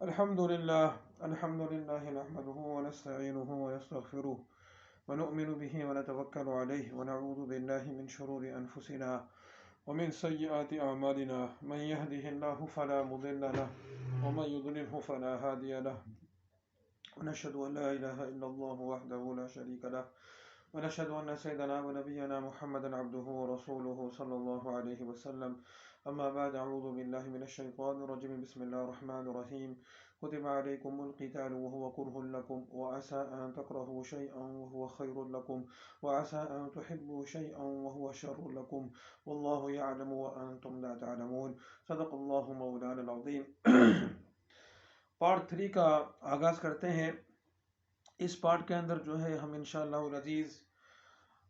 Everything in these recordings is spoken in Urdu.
الحمد لله نحمده ونستعينه ونستغفره ونؤمن به ونتوكل عليه ونعوذ بالله من شرور أنفسنا ومن سيئات أعمالنا من يهده الله فلا مضل له ومن يضلله فلا هادي له ونشهد أن لا إله إلا الله وحده لا شريك له ونشهد أن سيدنا ونبينا محمدا عبده ورسوله صلى الله عليه وسلم أما بعد أعوذ بالله من الشيطان الرجيم بسم الله الرحمن الرحيم كتب عليكم القتال وهو كره لكم وعسى أن تكرهوا شيئا وهو خير لكم وعسى أن تحبوا شيئا وهو شر لكم والله يعلم وأنتم لا تعلمون صدق الله مولانا العظيم پارٹ 3 کا آغاز کرتے ہیں. اس پارٹ کے اندر جو ہے ہم انشاءاللہ العزیز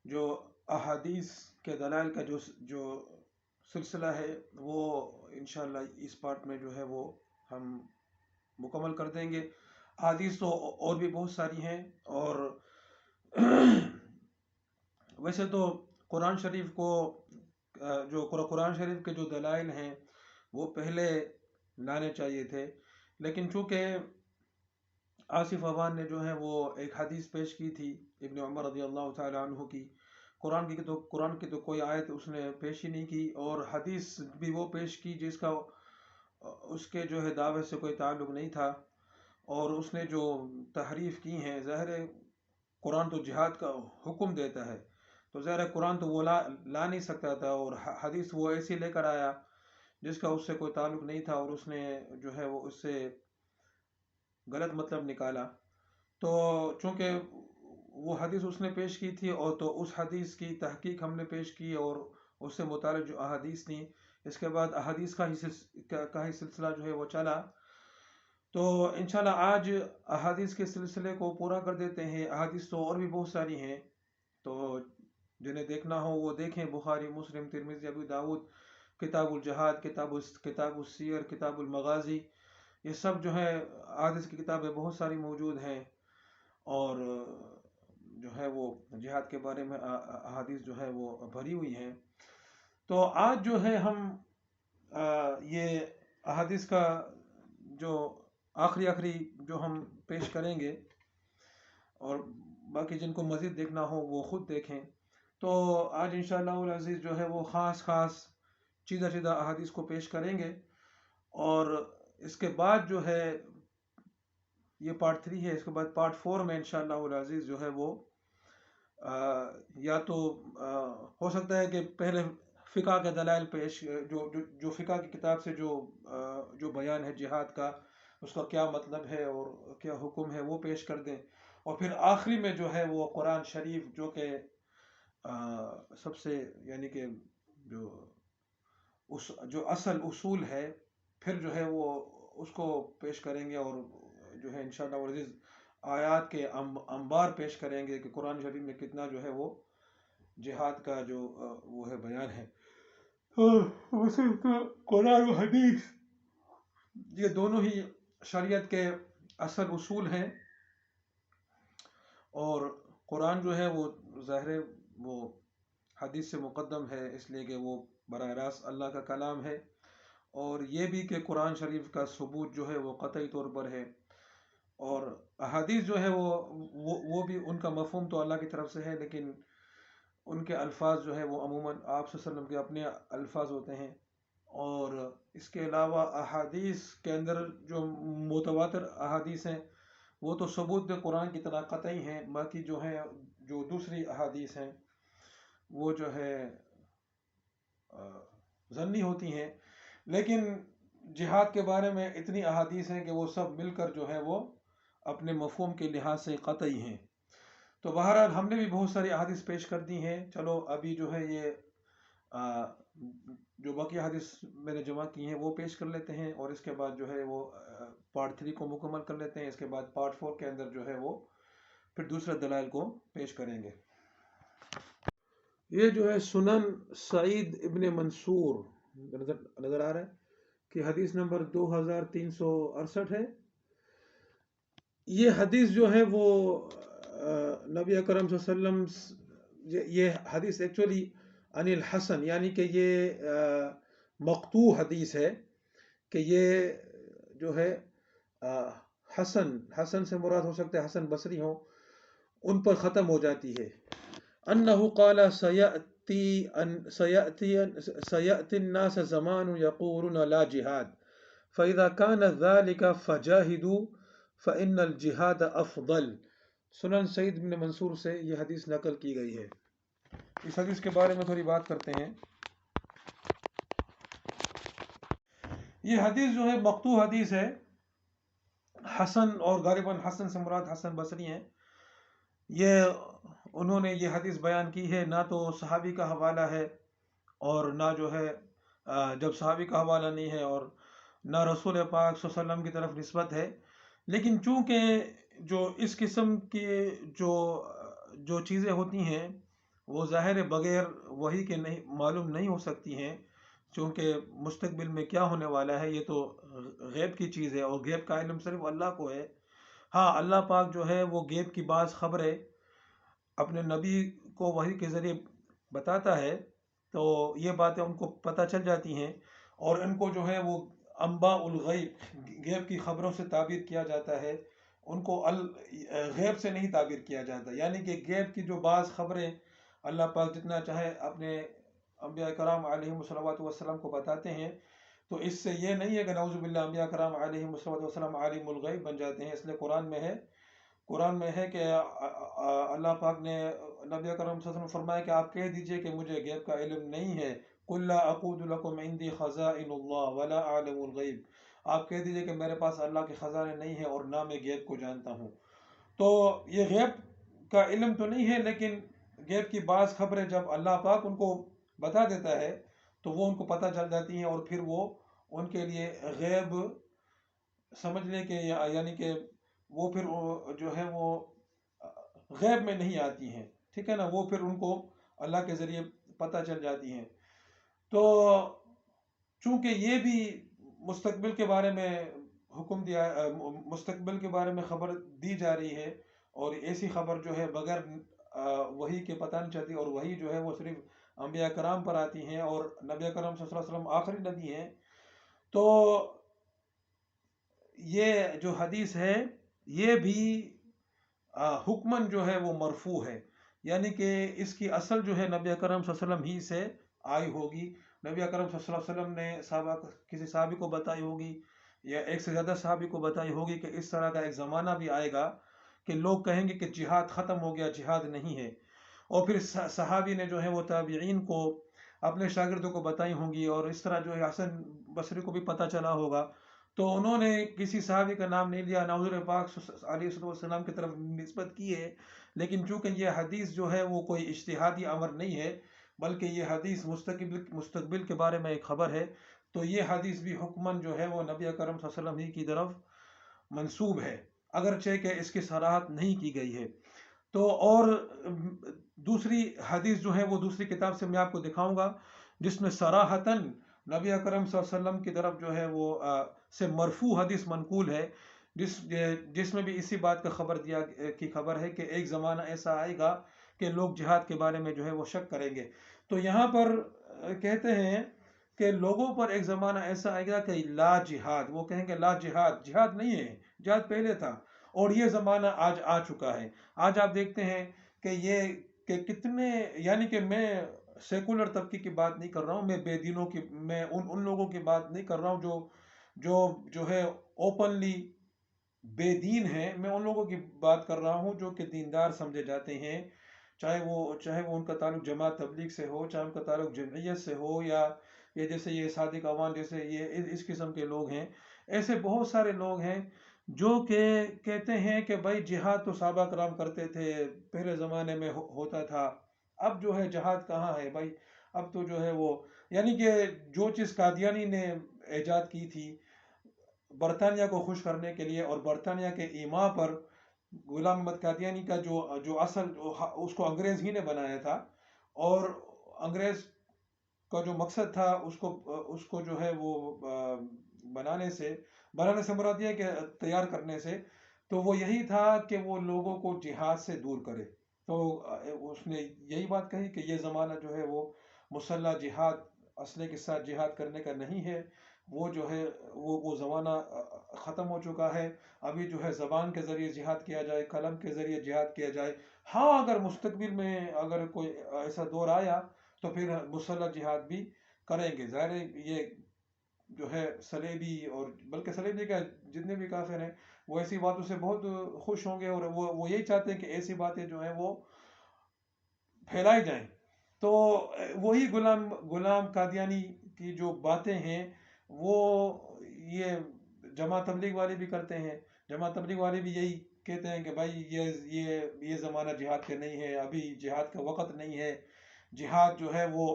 جو احادیث کے دلائل کا جو سلسلہ ہے وہ انشاءاللہ اس پارٹ میں جو ہے وہ ہم مکمل کر دیں گے. احادیث تو اور بھی بہت ساری ہیں، اور ویسے تو قرآن شریف کو جو قرآن شریف کے جو دلائل ہیں وہ پہلے لانے چاہیے تھے، لیکن چونکہ آصف عوان نے جو ہے وہ ایک حدیث پیش کی تھی ابن عمر رضی اللہ تعالی عنہ کی. قرآن کی تو کوئی آیت اس نے پیش ہی نہیں کی، اور حدیث بھی وہ پیش کی جس کا اس کے جو ہے دعوے سے کوئی تعلق نہیں تھا، اور اس نے جو تحریف کی ہیں. ظاہر ہے قرآن تو جہاد کا حکم دیتا ہے، تو ظاہر ہے قرآن تو وہ لا نہیں سکتا تھا، اور حدیث وہ ایسی لے کر آیا جس کا اس سے کوئی تعلق نہیں تھا، اور اس نے جو ہے وہ اس سے غلط مطلب نکالا. تو چونکہ وہ حدیث اس نے پیش کی تھی، اور تو اس حدیث کی تحقیق ہم نے پیش کی، اور اس سے متعلق جو احادیث تھیں، اس کے بعد احادیث کا ہی سلسلہ جو ہے وہ چلا. تو انشاءاللہ آج احادیث کے سلسلے کو پورا کر دیتے ہیں. احادیث تو اور بھی بہت ساری ہیں، تو جنہیں دیکھنا ہو وہ دیکھیں. بخاری، مسلم، ترمذی، ابو داؤد، کتاب الجہاد، کتاب السیر، کتاب المغازی، یہ سب جو ہے احادیث کی کتابیں بہت ساری موجود ہیں، اور جو ہے وہ جہاد کے بارے میں احادیث جو ہے وہ بھری ہوئی ہیں. تو آج جو ہے ہم یہ احادیث کا جو آخری جو ہم پیش کریں گے، اور باقی جن کو مزید دیکھنا ہو وہ خود دیکھیں. تو آج انشاءاللہ العزیز جو ہے وہ خاص چیدہ احادیث کو پیش کریں گے، اور اس کے بعد جو ہے یہ پارٹ 3 ہے. اس کے بعد پارٹ 4 میں انشاءاللہ العزیز جو ہے وہ یا تو ہو سکتا ہے کہ پہلے فقہ کے دلائل پیش جو فقہ کی کتاب سے جو بیان ہے جہاد کا، اس کا کیا مطلب ہے اور کیا حکم ہے وہ پیش کر دیں، اور پھر آخری میں جو ہے وہ قرآن شریف جو کہ سب سے یعنی کہ جو اصل اصول ہے، پھر جو ہے وہ اس کو پیش کریں گے، اور جو ہے انشاءاللہ العزیز آیات کے انبار پیش کریں گے کہ قرآن شریف میں کتنا جو ہے وہ جہاد کا جو وہ ہے بیان ہے. ویسے تو قرآن و حدیث یہ دونوں ہی شریعت کے اصل اصول ہیں، اور قرآن جو ہے وہ ظاہر وہ حدیث سے مقدم ہے، اس لیے کہ وہ براہ راست اللہ کا کلام ہے، اور یہ بھی کہ قرآن شریف کا ثبوت جو ہے وہ قطعی طور پر ہے، اور احادیث جو ہے وہ بھی ان کا مفہوم تو اللہ کی طرف سے ہے، لیکن ان کے الفاظ جو ہے وہ عموماً آپ صلی اللہ علیہ وسلم کے اپنے الفاظ ہوتے ہیں. اور اس کے علاوہ احادیث کے اندر جو متواتر احادیث ہیں وہ تو ثبوت قرآن کی طرح قطعی ہیں، باقی جو ہیں جو دوسری احادیث ہیں وہ جو ہے ظنی ہوتی ہیں، لیکن جہاد کے بارے میں اتنی احادیث ہیں کہ وہ سب مل کر جو ہے وہ اپنے مفہوم کے لحاظ سے قطعی ہیں. تو بہرحال ہم نے بھی بہت ساری احادیث پیش کر دی ہیں. چلو ابھی جو ہے یہ جو باقی حدیث میں نے جمع کی ہیں وہ پیش کر لیتے ہیں، اور اس کے بعد جو ہے وہ پارٹ 3 کو مکمل کر لیتے ہیں. اس کے بعد پارٹ 4 کے اندر جو ہے وہ پھر دوسرے دلائل کو پیش کریں گے. یہ جو ہے سنن سعید ابن منصور نظر آ رہا ہے کہ حدیث نمبر 2368 ہے. یہ حدیث جو ہے وہ نبی اکرم صلی اللہ علیہ وسلم، یہ حدیث ایکچولی عن الحسن، یعنی کہ یہ مقطوع حدیث ہے، کہ یہ جو ہے حسن سے مراد ہو سکتے حسن بصری ہوں، ان پر ختم ہو جاتی ہے. انه قال سيأتي الناس زمان يقولون لا جهاد فإذا كان ذلك فجاهدوا فإن الجهاد أفضل. سنن سعید بن منصور سے یہ حدیث نقل کی گئی ہے. اس حدیث کے بارے میں تھوڑی بات کرتے ہیں. یہ حدیث جو ہے مقطوع حدیث ہے. حسن اور غالباً حسن سے مراد حسن بصری ہیں. انہوں نے یہ حدیث بیان کی ہے، نہ تو صحابی کا حوالہ ہے اور نہ جو ہے جب صحابی کا حوالہ نہیں ہے اور نہ رسول پاک صلی اللہ علیہ وسلم کی طرف نسبت ہے. لیکن چونکہ جو اس قسم کی جو چیزیں ہوتی ہیں وہ ظاہر بغیر وحی کے نہیں معلوم نہیں ہو سکتی ہیں، چونکہ مستقبل میں کیا ہونے والا ہے یہ تو غیب کی چیز ہے اور غیب کا علم صرف اللہ کو ہے. ہاں، اللہ پاک جو ہے وہ غیب کی بعض خبریں اپنے نبی کو وحی کے ذریعے بتاتا ہے، تو یہ باتیں ان کو پتہ چل جاتی ہیں اور ان کو جو ہے وہ انباء الغیب غیب کی خبروں سے تعبیر کیا جاتا ہے، ان کو غیب سے نہیں تعبیر کیا جاتا. یعنی کہ غیب کی جو بعض خبریں اللہ پاک جتنا چاہے اپنے انبیاء کرام علیہم الصلوات والسلام کو بتاتے ہیں، تو اس سے یہ نہیں ہے کہ نعوذ باللہ انبیاء کرام علیہم الصلوات والسلام عالم الغیب بن جاتے ہیں. اس لیے قرآن میں ہے کہ اللہ پاک نے نبی کرم صلی اللہ علیہ وسلم فرمایا کہ آپ کہہ دیجئے کہ مجھے غیب کا علم نہیں ہے. قُلْ لَا أَقُولُ لَكُمْ عِنْدِي خَزَائِنُ اللَّهِ وَلَا أَعْلَمُ الْغَيْبِ. آپ کہہ دیجئے کہ میرے پاس اللہ کے خزانے نہیں ہیں اور نہ میں غیب کو جانتا ہوں. تو یہ غیب کا علم تو نہیں ہے، لیکن غیب کی بعض خبریں جب اللہ پاک ان کو بتا دیتا ہے تو وہ ان کو پتہ چل جاتی ہیں اور پھر وہ ان کے لیے غیب سمجھنے کے یعنی کہ وہ پھر جو ہے وہ غیب میں نہیں آتی ہیں. ٹھیک ہے نا، وہ پھر ان کو اللہ کے ذریعے پتہ چل جاتی ہیں. تو چونکہ یہ بھی مستقبل کے بارے میں مستقبل کے بارے میں خبر دی جا رہی ہے اور ایسی خبر جو ہے بغیر وحی کے پتہ نہیں چلتی، اور وحی جو ہے وہ صرف انبیاء کرام پر آتی ہیں اور نبی کرم صلی اللہ علیہ وسلم آخری نبی ہیں. تو یہ جو حدیث ہے یہ بھی حکمن جو ہے وہ مرفوع ہے، یعنی کہ اس کی اصل جو ہے نبی اکرم صلی اللہ علیہ وسلم ہی سے آئی ہوگی. نبی اکرم صلی اللہ علیہ وسلم نے کسی صحابی کو بتائی ہوگی یا ایک سے زیادہ صحابی کو بتائی ہوگی کہ اس طرح کا ایک زمانہ بھی آئے گا کہ لوگ کہیں گے کہ جہاد ختم ہو گیا، جہاد نہیں ہے. اور پھر صحابی نے جو ہے وہ تابعین کو اپنے شاگردوں کو بتائی ہوں گی، اور اس طرح جو ہے حسن بصری کو بھی پتہ چلا ہوگا. تو انہوں نے کسی صحابی کا نام نہیں لیا، نہ حضور پاک علیہ السلام کی طرف نسبت کی ہے. لیکن چونکہ یہ حدیث جو ہے وہ کوئی اجتہادی امر نہیں ہے بلکہ یہ حدیث مستقبل کے بارے میں ایک خبر ہے، تو یہ حدیث بھی حکمن جو ہے وہ نبی اکرم صلی اللہ علیہ وسلم ہی کی طرف منسوب ہے، اگرچہ کہ اس کی صراحت نہیں کی گئی ہے. تو اور دوسری حدیث جو ہے وہ دوسری کتاب سے میں آپ کو دکھاؤں گا جس میں صراحتاً نبی اکرم صلی اللہ علیہ وسلم کی طرف جو ہے وہ سے مرفوع حدیث منقول ہے، جس میں بھی اسی بات کا خبر ہے کہ ایک زمانہ ایسا آئے گا کہ لوگ جہاد کے بارے میں جو ہے وہ شک کریں گے. تو یہاں پر کہتے ہیں کہ لوگوں پر ایک زمانہ ایسا آئے گا کہ لا جہاد، وہ کہیں گے لا جہاد، جہاد نہیں ہے، جہاد پہلے تھا اور یہ زمانہ آج آ چکا ہے. آج آپ دیکھتے ہیں کہ کتنے، یعنی کہ میں سیکولر طبقے کی بات نہیں کر رہا ہوں، میں بے دینوں کی، میں ان لوگوں کی بات نہیں کر رہا ہوں جو ہے اوپنلی بے دین ہیں. میں ان لوگوں کی بات کر رہا ہوں جو کہ دیندار سمجھے جاتے ہیں، چاہے وہ ان کا تعلق جماعت تبلیغ سے ہو، چاہے ان کا تعلق جمعیت سے ہو، یا یہ جیسے یہ صادق عوان جیسے یہ اس قسم کے لوگ ہیں. ایسے بہت سارے لوگ ہیں جو کہ کہتے ہیں کہ بھائی جہاد تو صحابہ کرام کرتے تھے، پہلے زمانے میں ہوتا تھا، اب جو ہے جہاد کہاں ہے بھائی، اب تو جو ہے وہ، یعنی کہ جو چیز قادیانی نے ایجاد کی تھی برطانیہ کو خوش کرنے کے لیے اور برطانیہ کے ایما پر، غلام محمد قادیانی کا جو اصل اس کو انگریز ہی نے بنایا تھا، اور انگریز کا جو مقصد تھا اس کو جو ہے وہ بنانے سے مراد یہ ہے کہ تیار کرنے سے، تو وہ یہی تھا کہ وہ لوگوں کو جہاد سے دور کرے. تو اس نے یہی بات کہی کہ یہ زمانہ جو ہے وہ مسلح جہاد، اسلحے کے ساتھ جہاد کرنے کا نہیں ہے، وہ جو ہے وہ زمانہ ختم ہو چکا ہے. ابھی جو ہے زبان کے ذریعے جہاد کیا جائے، قلم کے ذریعے جہاد کیا جائے. ہاں اگر مستقبل میں اگر کوئی ایسا دور آیا تو پھر مسلح جہاد بھی کریں گے. ظاہر ہے یہ جو ہے صلیبی، اور بلکہ صلیبی کا جتنے بھی کافر ہیں وہ ایسی باتوں سے بہت خوش ہوں گے، اور وہ یہی چاہتے ہیں کہ ایسی باتیں جو ہیں وہ پھیلائی جائیں. تو وہی غلام قادیانی کی جو باتیں ہیں وہ یہ جماعت تبلیغ والے بھی کرتے ہیں. جماعت تبلیغ والے بھی یہی کہتے ہیں کہ بھائی یہ زمانہ جہاد کا نہیں ہے، ابھی جہاد کا وقت نہیں ہے، جہاد جو ہے وہ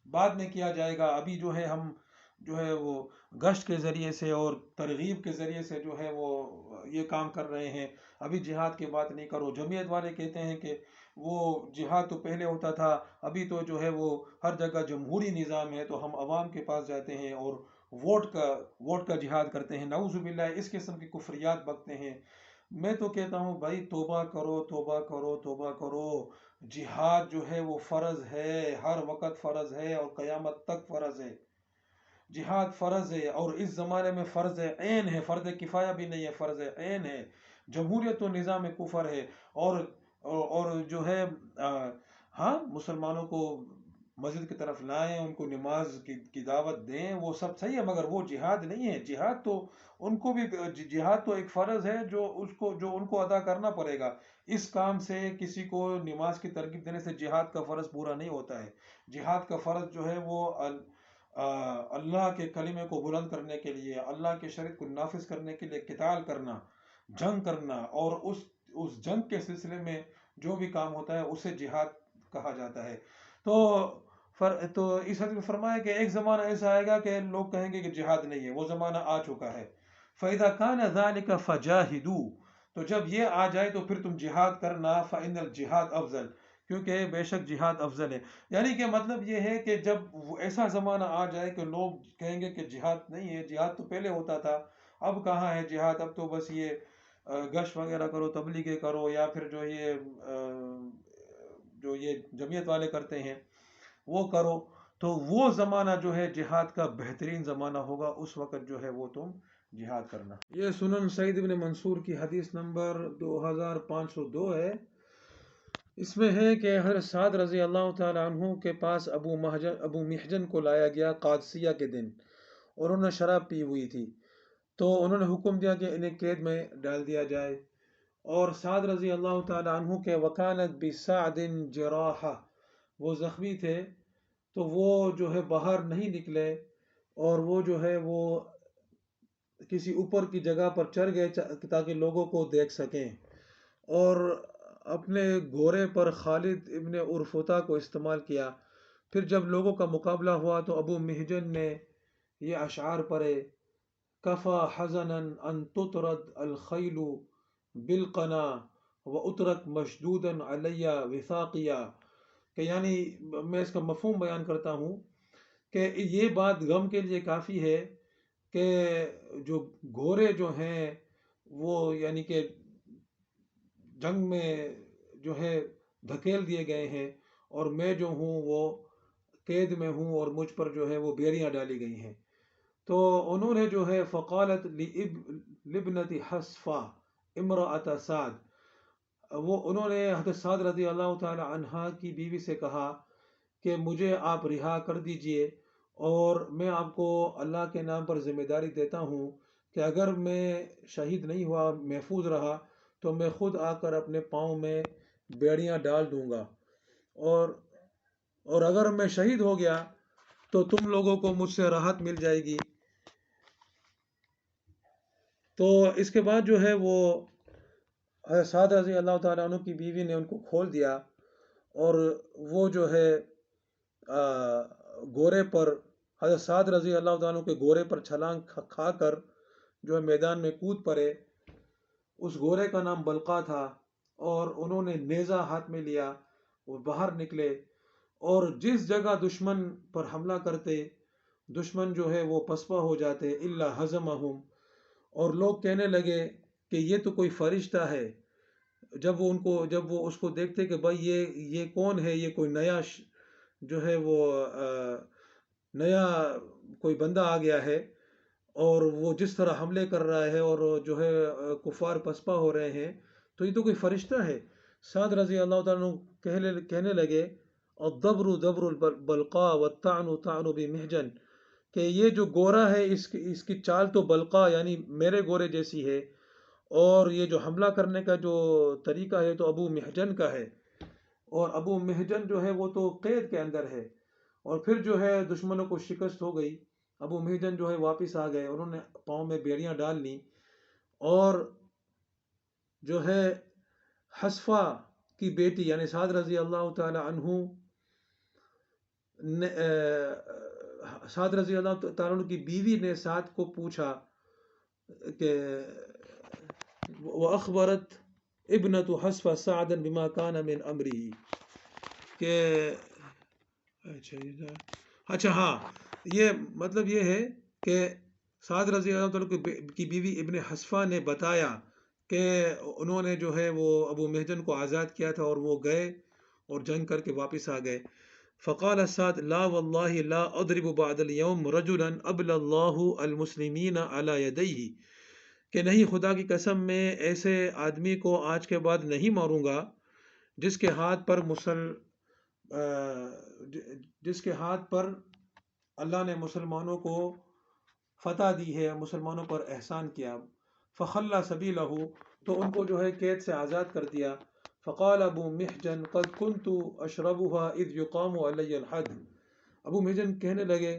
بعد میں کیا جائے گا. ابھی جو ہے ہم جو ہے وہ گشت کے ذریعے سے اور ترغیب کے ذریعے سے جو ہے وہ یہ کام کر رہے ہیں، ابھی جہاد کی بات نہیں کرو. جمعیت والے کہتے ہیں کہ وہ جہاد تو پہلے ہوتا تھا، ابھی تو جو ہے وہ ہر جگہ جمہوری نظام ہے تو ہم عوام کے پاس جاتے ہیں اور ووٹ کا جہاد کرتے ہیں. نعوذ باللہ اس قسم کی کفریات بکتے ہیں. میں تو کہتا ہوں بھائی توبہ کرو، توبہ کرو، توبہ کرو. جہاد جو ہے وہ فرض ہے، ہر وقت فرض ہے اور قیامت تک فرض ہے. جہاد فرض ہے اور اس زمانے میں فرض عین ہے، فرض کفایہ بھی نہیں ہے، فرض عین ہے. جمہوریت و نظام کفر ہے. اور جو ہے ہاں مسلمانوں کو مسجد کی طرف لائیں، ان کو نماز کی دعوت دیں، وہ سب صحیح ہے، مگر وہ جہاد نہیں ہے. جہاد تو ان کو بھی جہاد تو ایک فرض ہے جو ان کو ادا کرنا پڑے گا. اس کام سے کسی کو نماز کی ترغیب دینے سے جہاد کا فرض پورا نہیں ہوتا ہے. جہاد کا فرض جو ہے وہ اللہ کے کلمے کو بلند کرنے کے لیے، اللہ کے شریعت کو نافذ کرنے کے لیے قتال کرنا، جنگ کرنا، اور اس جنگ کے سلسلے میں جو بھی کام ہوتا ہے اسے جہاد کہا جاتا ہے. تو اس حدیث میں فرمایا کہ ایک زمانہ ایسا آئے گا کہ لوگ کہیں گے کہ جہاد نہیں ہے، وہ زمانہ آ چکا ہے. فَإِذَا كَانَ ذَلِكَ فَجَاهِدُوا، تو جب یہ آ جائے تو پھر تم جہاد کرنا. فَإِنَّ الْجِهَادَ أَفْضَلُ، کیونکہ بے شک جہاد افضل ہے. یعنی کہ مطلب یہ ہے کہ جب ایسا زمانہ آ جائے کہ لوگ کہیں گے کہ جہاد نہیں ہے، جہاد تو پہلے ہوتا تھا، اب کہاں ہے جہاد، اب تو بس یہ گشت وغیرہ کرو، تبلیغیں کرو، یا پھر جو یہ جمعیت والے کرتے ہیں وہ کرو. تو وہ زمانہ جو ہے جہاد کا بہترین زمانہ ہوگا، اس وقت جو ہے وہ تم جہاد کرنا. یہ سنن سعید بن منصور کی حدیث نمبر 2502 ہے. اس میں ہے کہ حضرت سعد رضی اللہ تعالی عنہ کے پاس ابو محجن کو لایا گیا قادسیہ کے دن، اور انہوں نے شراب پی ہوئی تھی. تو انہوں نے حکم دیا کہ انہیں قید میں ڈال دیا جائے. اور سعد رضی اللہ تعالی عنہ کے وکانت بسعد جراحہ، وہ زخمی تھے تو وہ جو ہے باہر نہیں نکلے، اور وہ جو ہے وہ کسی اوپر کی جگہ پر چڑھ گئے تاکہ لوگوں کو دیکھ سکیں. اور اپنے گھوڑے پر خالد ابن عرفطہ کو استعمال کیا. پھر جب لوگوں کا مقابلہ ہوا تو ابو محجن نے یہ اشعار پڑھے: کفا حزنا ان تطرد الخیل بالقنا واترک مشدودا علی وثاقیا. کہ یعنی میں اس کا مفہوم بیان کرتا ہوں کہ یہ بات غم کے لیے کافی ہے کہ جو گھوڑے جو ہیں وہ یعنی کہ جنگ میں جو ہے دھکیل دیے گئے ہیں، اور میں جو ہوں وہ قید میں ہوں، اور مجھ پر جو ہے وہ بیڑیاں ڈالی گئی ہیں. تو انہوں نے جو ہے فقالت لابنت حصفہ امرأۃ سعد، انہوں نے حضرت سعد رضی اللہ تعالی عنہا کی بیوی سے کہا کہ مجھے آپ رہا کر دیجئے، اور میں آپ کو اللہ کے نام پر ذمہ داری دیتا ہوں کہ اگر میں شہید نہیں ہوا، محفوظ رہا، تو میں خود آ کر اپنے پاؤں میں بیڑیاں ڈال دوں گا، اور اگر میں شہید ہو گیا تو تم لوگوں کو مجھ سے راحت مل جائے گی. تو اس کے بعد جو ہے وہ حضرت سعد رضی اللہ تعالیٰ عنہ کی بیوی نے ان کو کھول دیا، اور وہ جو ہے گھوڑے پر حضرت سعد رضی اللہ تعالیٰ عنہ کے گھوڑے پر چھلانگ کھا کر جو ہے میدان میں کود پڑے. اس گھوڑے کا نام بلقا تھا، اور انہوں نے نیزہ ہاتھ میں لیا، وہ باہر نکلے، اور جس جگہ دشمن پر حملہ کرتے دشمن جو ہے وہ پسپا ہو جاتے الا ہزمہم. اور لوگ کہنے لگے کہ یہ تو کوئی فرشتہ ہے. جب وہ اس کو دیکھتے کہ بھائی یہ کون ہے، یہ کوئی نیا جو ہے وہ نیا کوئی بندہ آ گیا ہے اور وہ جس طرح حملے کر رہا ہے اور جو ہے کفار پسپا ہو رہے ہیں، تو یہ تو کوئی فرشتہ ہے۔ سعد رضی اللہ تعالیٰ عنہ کہنے لگے الدبر دبر البلقاء والطعن طعن بمحجن، کہ یہ جو گورا ہے اس کی چال تو بلقا یعنی میرے گورے جیسی ہے، اور یہ جو حملہ کرنے کا جو طریقہ ہے تو ابو محجن کا ہے، اور ابو محجن جو ہے وہ تو قید کے اندر ہے۔ اور پھر جو ہے دشمنوں کو شکست ہو گئی، ابو محجن جو ہے واپس آ گئے، انہوں نے پاؤں میں بیڑیاں ڈال لیں، اور جو ہے حسفہ کی بیٹی یعنی سعد رضی اللہ تعالی عنہ سعد رضی اللہ تعالیٰ عنہ کی بیوی نے سعد کو پوچھا کہ وَأَخْبَرَتْ ابنة حسفہ سعدا بما كان من امره، کہ اچھا ہاں، یہ مطلب یہ ہے کہ سعد رضی اللہ تعالیٰ کی بیوی ابن حسفہ نے بتایا کہ انہوں نے جو ہے وہ ابو محجن کو آزاد کیا تھا، اور وہ گئے اور جنگ کر کے واپس آ گئے۔ فقال سعد لا والله لا اضرب بعد اليوم رجلا ابل اللہ المسلمین علی یدیہ، کہ نہیں، خدا کی قسم میں ایسے آدمی کو آج کے بعد نہیں ماروں گا جس کے ہاتھ پر اللہ نے مسلمانوں کو فتح دی ہے، مسلمانوں پر احسان کیا۔ فخلى سبیلہ، تو ان کو جو ہے قید سے آزاد کر دیا۔ فقال ابو محجن قد كنت اشربها اذ يقام علی الحد، ابو محجن کہنے لگے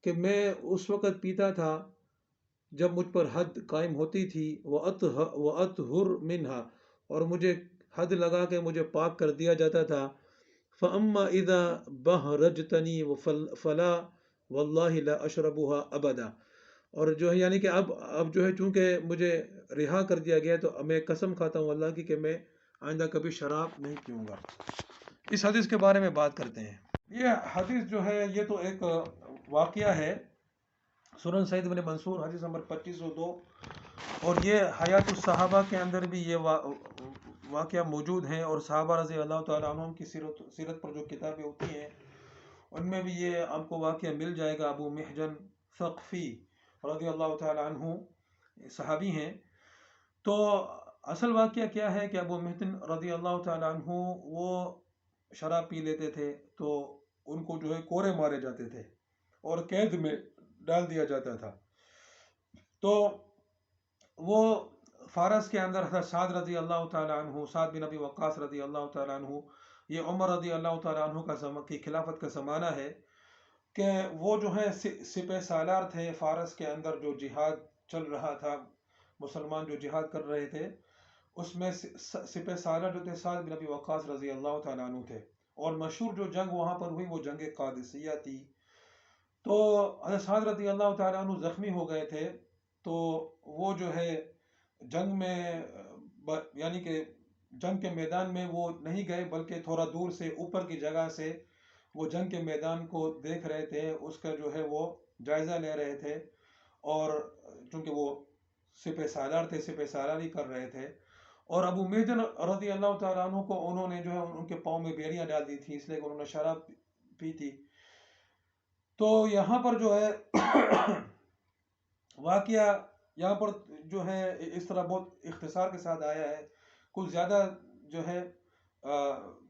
کہ میں اس وقت پیتا تھا جب مجھ پر حد قائم ہوتی تھی، وَأَطْهُرْ مِنْهَا، اور مجھے حد لگا کے مجھے پاک کر دیا جاتا تھا۔ فَأَمَّا إِذَا بَهْرَجْتَنِي فَلَا وَاللَّهِ لَا أَشْرَبُهَا أَبَدًا، اور جو ہے یعنی کہ اب جو ہے چونکہ مجھے رہا کر دیا گیا تو میں قسم کھاتا ہوں اللہ کی کہ میں آئندہ کبھی شراب نہیں پیوں گا۔ اس حدیث کے بارے میں بات کرتے ہیں۔ یہ حدیث جو ہے یہ تو ایک واقعہ ہے، سنن سعید بن منصور حدیث نمبر 2502، اور یہ حیات الصحابہ کے اندر بھی یہ واقعہ موجود ہیں، اور صحابہ رضی اللہ تعالیٰ عنہم کی سیرت پر جو کتابیں ہوتی ہیں ان میں بھی یہ آپ کو واقعہ مل جائے گا۔ ابو محجن ثقفی رضی اللہ تعالیٰ عنہ صحابی ہیں۔ تو اصل واقعہ کیا ہے کہ ابو محجن رضی اللہ تعالیٰ عنہ وہ شراب پی لیتے تھے، تو ان کو جو ہے کورے مارے جاتے تھے اور قید میں ڈال دیا جاتا تھا۔ تو وہ فارس کے اندر حضرت سعد رضی اللہ تعالیٰ عنہ، سعد بن ابی وقاص رضی اللہ تعالیٰ عنہ، یہ عمر رضی اللہ تعالیٰ عنہ کی خلافت کا زمانہ ہے کہ وہ جو ہے سپہ سالار تھے فارس کے اندر، جو جہاد چل رہا تھا، مسلمان جو جہاد کر رہے تھے، اس میں سپہ سالار جو تھے سعد بن ابی وقاص رضی اللہ تعالیٰ عنہ تھے، اور مشہور جو جنگ وہاں پر ہوئی وہ جنگ قادسیہ تھی۔ تو حضرت سعد رضی اللہ تعالیٰ عنہ زخمی ہو گئے تھے، تو وہ جو ہے جنگ میں یعنی کہ جنگ کے میدان میں وہ نہیں گئے، بلکہ تھوڑا دور سے اوپر کی جگہ سے وہ جنگ کے میدان کو دیکھ رہے تھے، اس کا جو ہے وہ جائزہ لے رہے تھے، اور چونکہ وہ سپہ سالار تھے، سپہ سالاری کر رہے تھے، اور ابو محجن رضی اللہ تعالیٰ عنہ کو انہوں نے جو ہے ان کے پاؤں میں بیڑیاں ڈال دی تھی، اس لیے کہ انہوں نے شراب پی تھی۔ تو یہاں پر جو ہے واقعہ یہاں پر جو ہے اس طرح بہت اختصار کے ساتھ آیا ہے، کچھ زیادہ جو ہے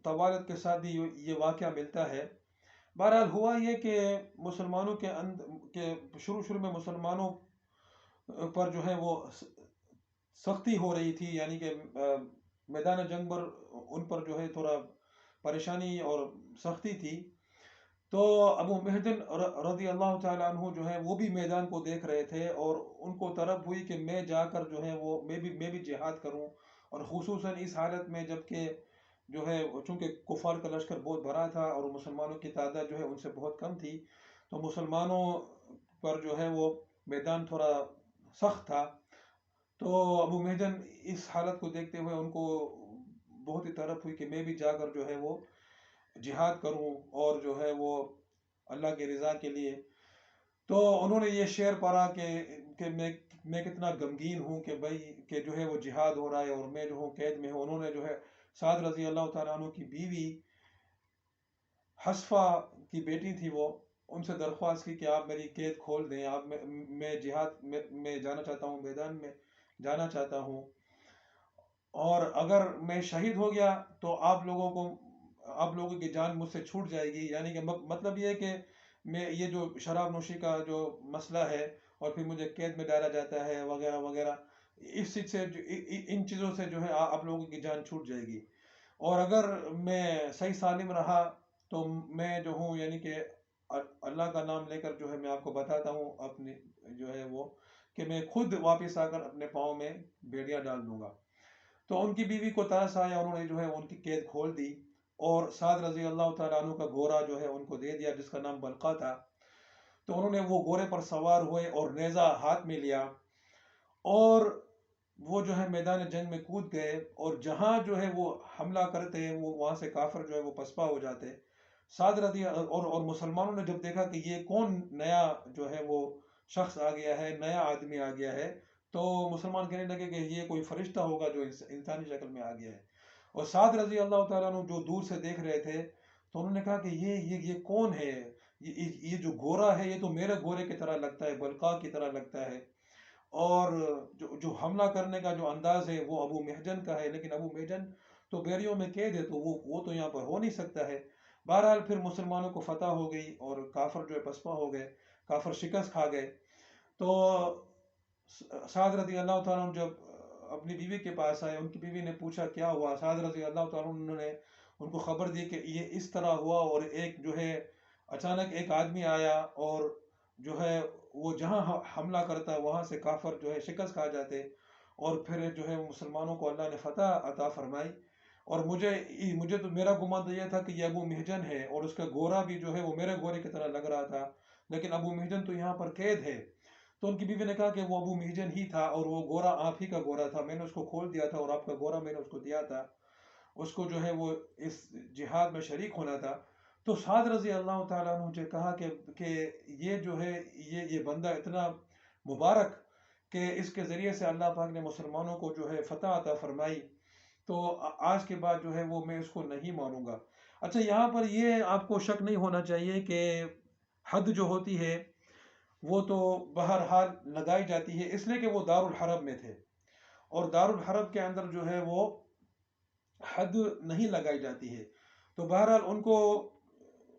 طوالت کے ساتھ بھی یہ واقعہ ملتا ہے۔ بہرحال ہوا یہ کہ مسلمانوں کے شروع میں مسلمانوں پر جو ہے وہ سختی ہو رہی تھی، یعنی کہ میدان جنگ پر ان پر جو ہے تھوڑا پریشانی اور سختی تھی۔ تو ابو محجن رضی اللہ تعالیٰ عنہ جو ہے وہ بھی میدان کو دیکھ رہے تھے، اور ان کو طلب ہوئی کہ میں جا کر جو ہے وہ میں بھی جہاد کروں، اور خصوصاً اس حالت میں جب کہ جو ہے چونکہ کفار کا لشکر بہت بڑا تھا اور مسلمانوں کی تعداد جو ہے ان سے بہت کم تھی، تو مسلمانوں پر جو ہے وہ میدان تھوڑا سخت تھا۔ تو ابو محجن اس حالت کو دیکھتے ہوئے ان کو بہت ہی طلب ہوئی کہ میں بھی جا کر جو ہے وہ جہاد کروں، اور جو ہے وہ اللہ کی رضا کے لیے۔ تو انہوں نے یہ شعر پڑھا کہ میں کتنا غمگین ہوں کہ بھائی کہ جو ہے وہ جہاد ہو رہا ہے اور میں جو ہوں قید میں ہوں۔ انہوں نے جو ہے سعد رضی اللہ تعالیٰ عنہ کی بیوی حسفہ کی بیٹی تھی وہ، ان سے درخواست کی کہ آپ میری قید کھول دیں، آپ میں جہاد میں جانا چاہتا ہوں، میدان میں جانا چاہتا ہوں، اور اگر میں شہید ہو گیا تو آپ لوگوں کی جان مجھ سے چھوٹ جائے گی. یعنی کہ مطلب یہ ہے کہ میں یہ جو شراب نوشی کا جو مسئلہ ہے اور پھر مجھے قید میں ڈالا جاتا ہے وغیرہ وغیرہ، اس چیز سے ان چیزوں سے جو ہے آپ لوگوں کی جان چھوٹ جائے گی. اور اگر میں صحیح سالم رہا تو میں جو ہوں، یعنی کہ اللہ کا نام لے کر جو ہے میں آپ کو بتاتا ہوں اپنی جو ہے وہ، کہ میں خود واپس آ کر اپنے پاؤں میں بیڑیاں ڈال دوں گا. تو ان کی بیوی کو ترس آیا، انہوں نے جو ہے ان کی قید کھول دی اور سعد رضی اللہ تعالیٰ عنہ کا گھوڑا جو ہے ان کو دے دیا، جس کا نام بلقا تھا. تو انہوں نے وہ گھوڑے پر سوار ہوئے اور نیزہ ہاتھ میں لیا اور وہ جو ہے میدان جنگ میں کود گئے، اور جہاں جو ہے وہ حملہ کرتے وہ وہاں سے کافر جو ہے وہ پسپا ہو جاتے. سعد رضی اور مسلمانوں نے جب دیکھا کہ یہ کون نیا جو ہے وہ شخص آ گیا ہے، نیا آدمی آ گیا ہے، تو مسلمان کہنے لگے کہ یہ کوئی فرشتہ ہوگا جو انسانی شکل میں آ گیا ہے. اور سعد رضی اللہ تعالیٰ عنہ جو دور سے دیکھ رہے تھے تو انہوں نے کہا کہ یہ کون ہے؟ یہ جو گھوڑا ہے یہ تو میرے گھوڑے کی طرح لگتا ہے، بلقاء کی طرح لگتا ہے، اور جو حملہ کرنے کا جو انداز ہے وہ ابو محجن کا ہے، لیکن ابو محجن تو بیریوں میں قید ہے، تو وہ تو یہاں پر ہو نہیں سکتا ہے. بہرحال پھر مسلمانوں کو فتح ہو گئی اور کافر جو ہے پسپا ہو گئے، کافر شکست کھا گئے. تو سعد رضی اللہ تعالیٰ عنہ جب اپنی بیوی کے پاس آئے، ان کی بیوی نے پوچھا کیا ہوا. سعد رضی اللہ تعالیٰ عنہ نے ان کو خبر دی کہ یہ اس طرح ہوا، اور ایک جو ہے اچانک ایک آدمی آیا اور جو ہے وہ جہاں حملہ کرتا وہاں سے کافر جو ہے شکست کھا جاتے، اور پھر جو ہے مسلمانوں کو اللہ نے فتح عطا فرمائی. اور مجھے تو میرا گمان تو یہ تھا کہ یہ ابو محجن ہے، اور اس کا گھوڑا بھی جو ہے وہ میرے گھوڑے کی طرح لگ رہا تھا، لیکن ابو محجن تو یہاں پر قید ہے. تو ان کی بیوی نے کہا کہ وہ ابو محجن ہی تھا، اور وہ گھوڑا آپ ہی کا گھوڑا تھا، میں نے اس کو کھول دیا تھا، اور آپ کا گھوڑا میں نے اس کو دیا تھا، اس کو جو ہے وہ اس جہاد میں شریک ہونا تھا. تو سعد رضی اللہ تعالیٰ عنہ نے کہا کہ یہ جو ہے یہ بندہ اتنا مبارک کہ اس کے ذریعے سے اللہ پاک نے مسلمانوں کو جو ہے فتح عطا فرمائی، تو آج کے بعد جو ہے وہ میں اس کو نہیں مانوں گا. اچھا، یہاں پر یہ آپ کو شک نہیں ہونا چاہیے کہ حد جو ہوتی ہے وہ تو بہرحال لگائی جاتی ہے، اس لیے کہ وہ دارالحرب میں تھے، اور دارالحرب کے اندر جو ہے وہ حد نہیں لگائی جاتی ہے. تو بہرحال ان کو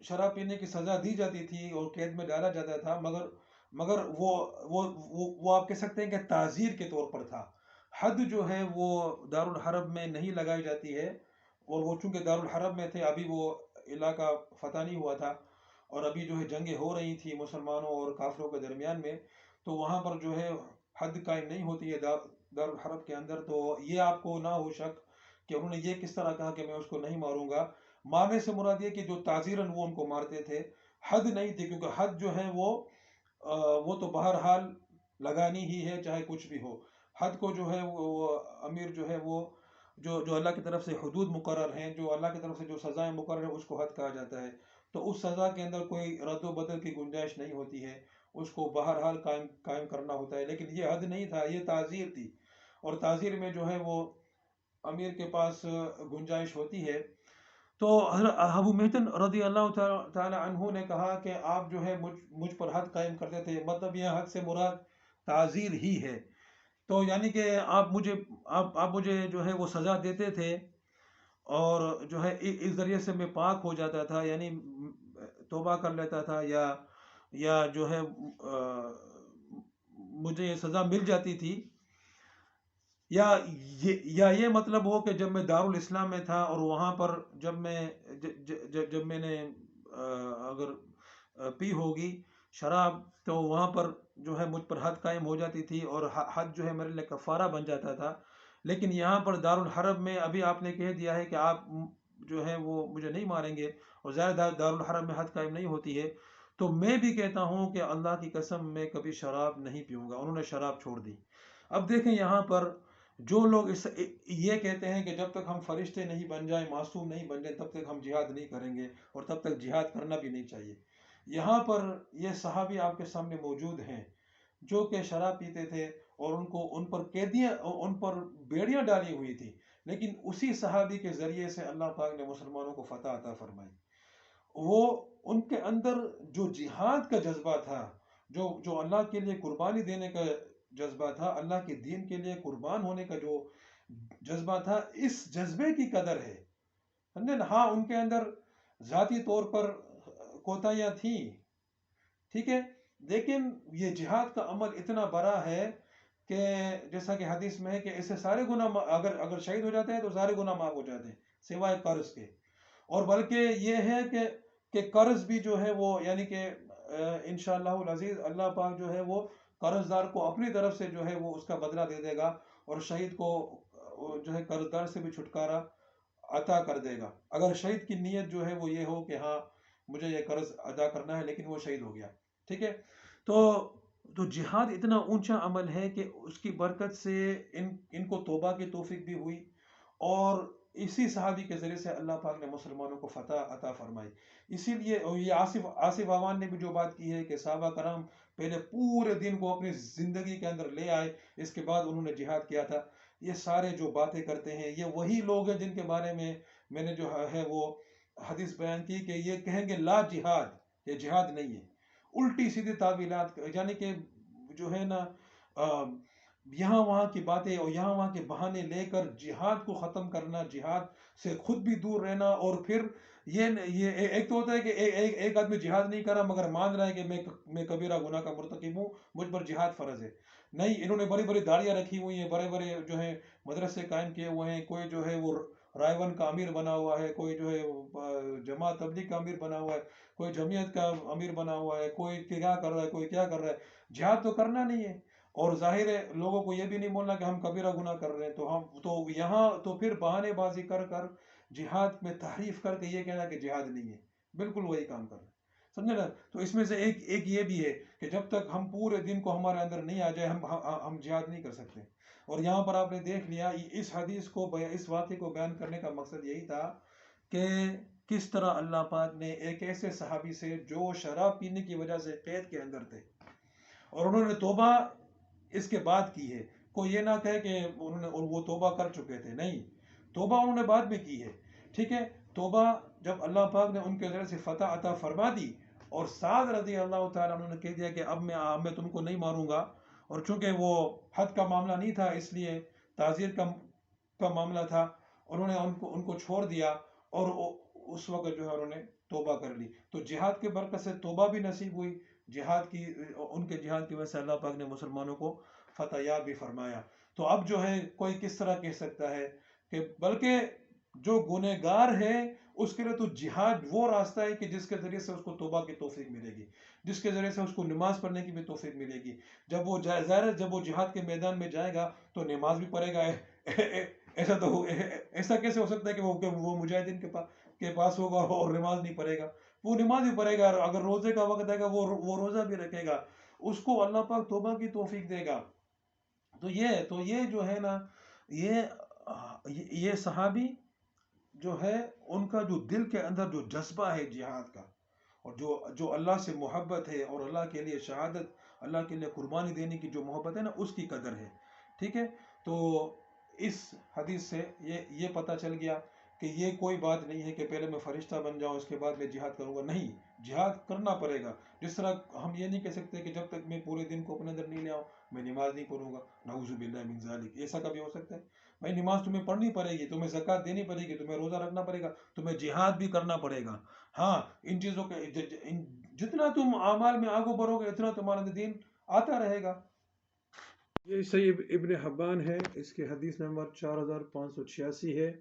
شراب پینے کی سزا دی جاتی تھی اور قید میں ڈالا جاتا تھا، مگر وہ آپ کہہ سکتے ہیں کہ تعزیر کے طور پر تھا. حد جو ہے وہ دارالحرب میں نہیں لگائی جاتی ہے، اور وہ چونکہ دارالحرب میں تھے، ابھی وہ علاقہ فتح نہیں ہوا تھا، اور ابھی جو ہے جنگیں ہو رہی تھی مسلمانوں اور کافروں کے درمیان میں، تو وہاں پر جو ہے حد قائم نہیں ہوتی ہے دارالحرب کے اندر. تو یہ آپ کو نہ ہو شک کہ انہوں نے یہ کس طرح کہا کہ میں اس کو نہیں ماروں گا. مارنے سے مراد یہ کہ جو تعزیراً وہ ان کو مارتے تھے، حد نہیں تھی، کیونکہ حد جو ہے وہ تو بہرحال لگانی ہی ہے چاہے کچھ بھی ہو. حد کو جو ہے وہ امیر جو ہے وہ جو اللہ کی طرف سے حدود مقرر ہیں، جو اللہ کی طرف سے جو سزائیں مقرر ہیں، اس کو حد کہا جاتا ہے. تو اس سزا کے اندر کوئی رد و بدل کی گنجائش نہیں ہوتی ہے، اس کو بہرحال قائم کرنا ہوتا ہے. لیکن یہ حد نہیں تھا، یہ تعزیر تھی، اور تعزیر میں جو ہے وہ امیر کے پاس گنجائش ہوتی ہے. تو حضرت ابو محجن رضی اللہ تعالی عنہ نے کہا کہ آپ جو ہے مجھ پر حد قائم کرتے تھے، مطلب یہ حد سے مراد تعزیر ہی ہے. تو یعنی کہ آپ مجھے جو ہے وہ سزا دیتے تھے، اور جو ہے اس ذریعے سے میں پاک ہو جاتا تھا، یعنی توبہ کر لیتا تھا، یا جو ہے مجھے یہ سزا مل جاتی تھی. یا یہ مطلب ہو کہ جب میں دارالاسلام میں تھا اور وہاں پر جب میں نے اگر پی ہوگی شراب، تو وہاں پر جو ہے مجھ پر حد قائم ہو جاتی تھی، اور حد جو ہے میرے لیے کفارہ بن جاتا تھا. لیکن یہاں پر دارالحرب میں ابھی آپ نے کہہ دیا ہے کہ آپ جو ہے وہ مجھے نہیں ماریں گے، اور زیادہ دارالحرب میں حد قائم نہیں ہوتی ہے. تو میں بھی کہتا ہوں کہ اللہ کی قسم میں کبھی شراب نہیں پیوں گا. انہوں نے شراب چھوڑ دی. اب دیکھیں یہاں پر جو لوگ یہ کہتے ہیں کہ جب تک ہم فرشتے نہیں بن جائیں، معصوم نہیں بن جائیں، تب تک ہم جہاد نہیں کریں گے، اور تب تک جہاد کرنا بھی نہیں چاہیے. یہاں پر یہ صحابی آپ کے سامنے موجود ہیں جو کہ شراب پیتے تھے، اور ان پر بیڑیاں ڈالی ہوئی تھی، لیکن اسی صحابی کے ذریعے سے اللہ پاک نے مسلمانوں کو فتح عطا فرمائی. وہ ان کے اندر جو جہاد کا جذبہ تھا، جو اللہ کے لیے قربانی دینے کا جذبہ تھا، اللہ کے دین کے لیے قربان ہونے کا جو جذبہ تھا، اس جذبے کی قدر ہے، سمجھے نا؟ ہاں ان کے اندر ذاتی طور پر کوتاہیاں تھیں، ٹھیک ہے، لیکن یہ جہاد کا عمل اتنا بڑا ہے کہ جیسا کہ حدیث میں ہے کہ اس سے سارے گناہ اگر شہید ہو جاتے ہیں تو سارے گناہ معاف ہو جاتے ہیں سوائے قرض کے، اور بلکہ یہ ہے کہ قرض بھی جو ہے وہ یعنی کہ انشاءاللہ العزیز اللہ پاک جو ہے وہ قرض دار کو اپنی طرف سے جو ہے وہ اس کا بدلہ دے دے گا، اور شہید کو جو ہے قرض دار سے بھی چھٹکارا عطا کر دے گا، اگر شہید کی نیت جو ہے وہ یہ ہو کہ ہاں مجھے یہ قرض ادا کرنا ہے، لیکن وہ شہید ہو گیا، ٹھیک ہے۔ تو جہاد اتنا اونچا عمل ہے کہ اس کی برکت سے ان کو توبہ کی توفیق بھی ہوئی، اور اسی صحابی کے ذریعے سے اللہ پاک نے مسلمانوں کو فتح عطا فرمائی۔ اسی لیے یہ آصف عوان نے بھی جو بات کی ہے کہ صحابہ کرام پہلے پورے دن کو اپنی زندگی کے اندر لے آئے، اس کے بعد انہوں نے جہاد کیا تھا، یہ سارے جو باتیں کرتے ہیں یہ وہی لوگ ہیں جن کے بارے میں نے جو ہے وہ حدیث بیان کی کہ یہ کہیں گے لا جہاد، یہ جہاد نہیں ہے، الٹی سیدھی تعویلات، یعنی کہ جو ہے نا یہاں وہاں کی باتیں اور یہاں وہاں کے بہانے لے کر جہاد کو ختم کرنا، جہاد سے خود بھی دور رہنا، اور پھر یہ ایک تو ہوتا ہے کہ ایک آدمی جہاد نہیں کر رہا مگر مان رہا ہے کہ میں کبیرہ گناہ کا مرتکب ہوں، مجھ پر جہاد فرض ہے، نہیں، انہوں نے بڑی بڑی داڑیاں رکھی ہوئی ہیں، بڑے بڑے جو ہے مدرسے قائم کیے ہوئے ہیں، کوئی جو ہے وہ رائے ون کا امیر بنا ہوا ہے، کوئی جو ہے جماعت تبلیغ کا امیر بنا ہوا ہے، کوئی جمعیت کا امیر بنا ہوا ہے، کوئی کیا کر رہا ہے، کوئی کیا کر رہا ہے، جہاد تو کرنا نہیں ہے، اور ظاہر ہے لوگوں کو یہ بھی نہیں بولنا کہ ہم کبیرہ گناہ کر رہے ہیں، تو یہاں تو پھر بہانے بازی کر کر جہاد میں تحریف کر کے یہ کہنا کہ جہاد نہیں ہے، بالکل وہی کام کر رہے ہیں، سمجھے نا؟ تو اس میں سے ایک یہ بھی ہے کہ جب تک ہم پورے دن کو ہمارے اندر نہیں آ جائے ہم جہاد نہیں کر سکتے، اور یہاں پر آپ نے دیکھ لیا اس حدیث کو اس واقعے کو بیان کرنے کا مقصد یہی تھا کہ کس طرح اللہ پاک نے ایک ایسے صحابی سے جو شراب پینے کی وجہ سے قید کے اندر تھے، اور انہوں نے توبہ اس کے بعد کی ہے، کوئی یہ نہ کہے کہ انہوں نے وہ توبہ کر چکے تھے، نہیں، توبہ انہوں نے بعد میں کی ہے، ٹھیک ہے، توبہ جب اللہ پاک نے ان کے ذریعے سے فتح عطا فرما دی، اور سعد رضی اللہ تعالیٰ عنہ نے کہہ دیا کہ اب میں تم کو نہیں ماروں گا، اور چونکہ وہ حد کا معاملہ نہیں تھا اس لیے تعزیر کا معاملہ تھا، انہوں نے ان کو چھوڑ دیا، اور اس وقت جو ہے انہوں نے توبہ کر لی، تو جہاد کے برکت سے توبہ بھی نصیب ہوئی، ان کے جہاد کی وجہ سے اللہ پاک نے مسلمانوں کو فتح یاب بھی فرمایا۔ تو اب جو ہے کوئی کس طرح کہہ سکتا ہے کہ بلکہ جو گنہگار ہے اس کے لیے تو جہاد وہ راستہ ہے کہ جس کے ذریعے سے اس کو توبہ کی توفیق ملے گی، جس کے ذریعے سے اس کو نماز پڑھنے کی بھی توفیق ملے گی، جب وہ جب وہ جہاد کے میدان میں جائے گا تو نماز بھی پڑھے گا، ایسا کیسے ہو سکتا ہے کہ وہ مجاہدین کے پاس ہوگا اور نماز نہیں پڑھے گا؟ وہ نماز بھی پڑھے گا، اگر روزے کا وقت آئے گا وہ روزہ بھی رکھے گا، اس کو اللہ پاک توبہ کی توفیق دے گا۔ تو یہ جو ہے نا، یہ صحابی جو ہے ان کا جو دل کے اندر جو جذبہ ہے جہاد کا، اور جو اللہ سے محبت ہے، اور اللہ کے لیے شہادت، اللہ کے لیے قربانی دینے کی جو محبت ہے نا، اس کی قدر ہے، ٹھیک ہے۔ تو اس حدیث سے یہ پتہ چل گیا کہ یہ کوئی بات نہیں ہے کہ پہلے میں فرشتہ بن جاؤں اس کے بعد میں جہاد کروں گا، نہیں، جہاد کرنا پڑے گا، جس طرح ہم یہ نہیں کہہ سکتے کہ جب تک میں پورے دن کو اپنے اندر نہیں لے آؤں میں نماز نہیں پڑھوں گا، نعوذ باللہ من ذالک، ایسا کبھی ہو سکتا ہے؟ بھائی نماز تمہیں پڑھنی پڑے گی، تمہیں زکوٰۃ دینی پڑے گی، تمہیں روزہ رکھنا پڑے گا، تمہیں جہاد بھی کرنا پڑے گا، ہاں، ان چیزوں کے جتنا تم اعمال میں آگے بڑھو گے اتنا تمہارا دین آتا رہے گا۔ یہ صحیح ابن حبان ہے، اس کی حدیث نمبر 4586 ہے،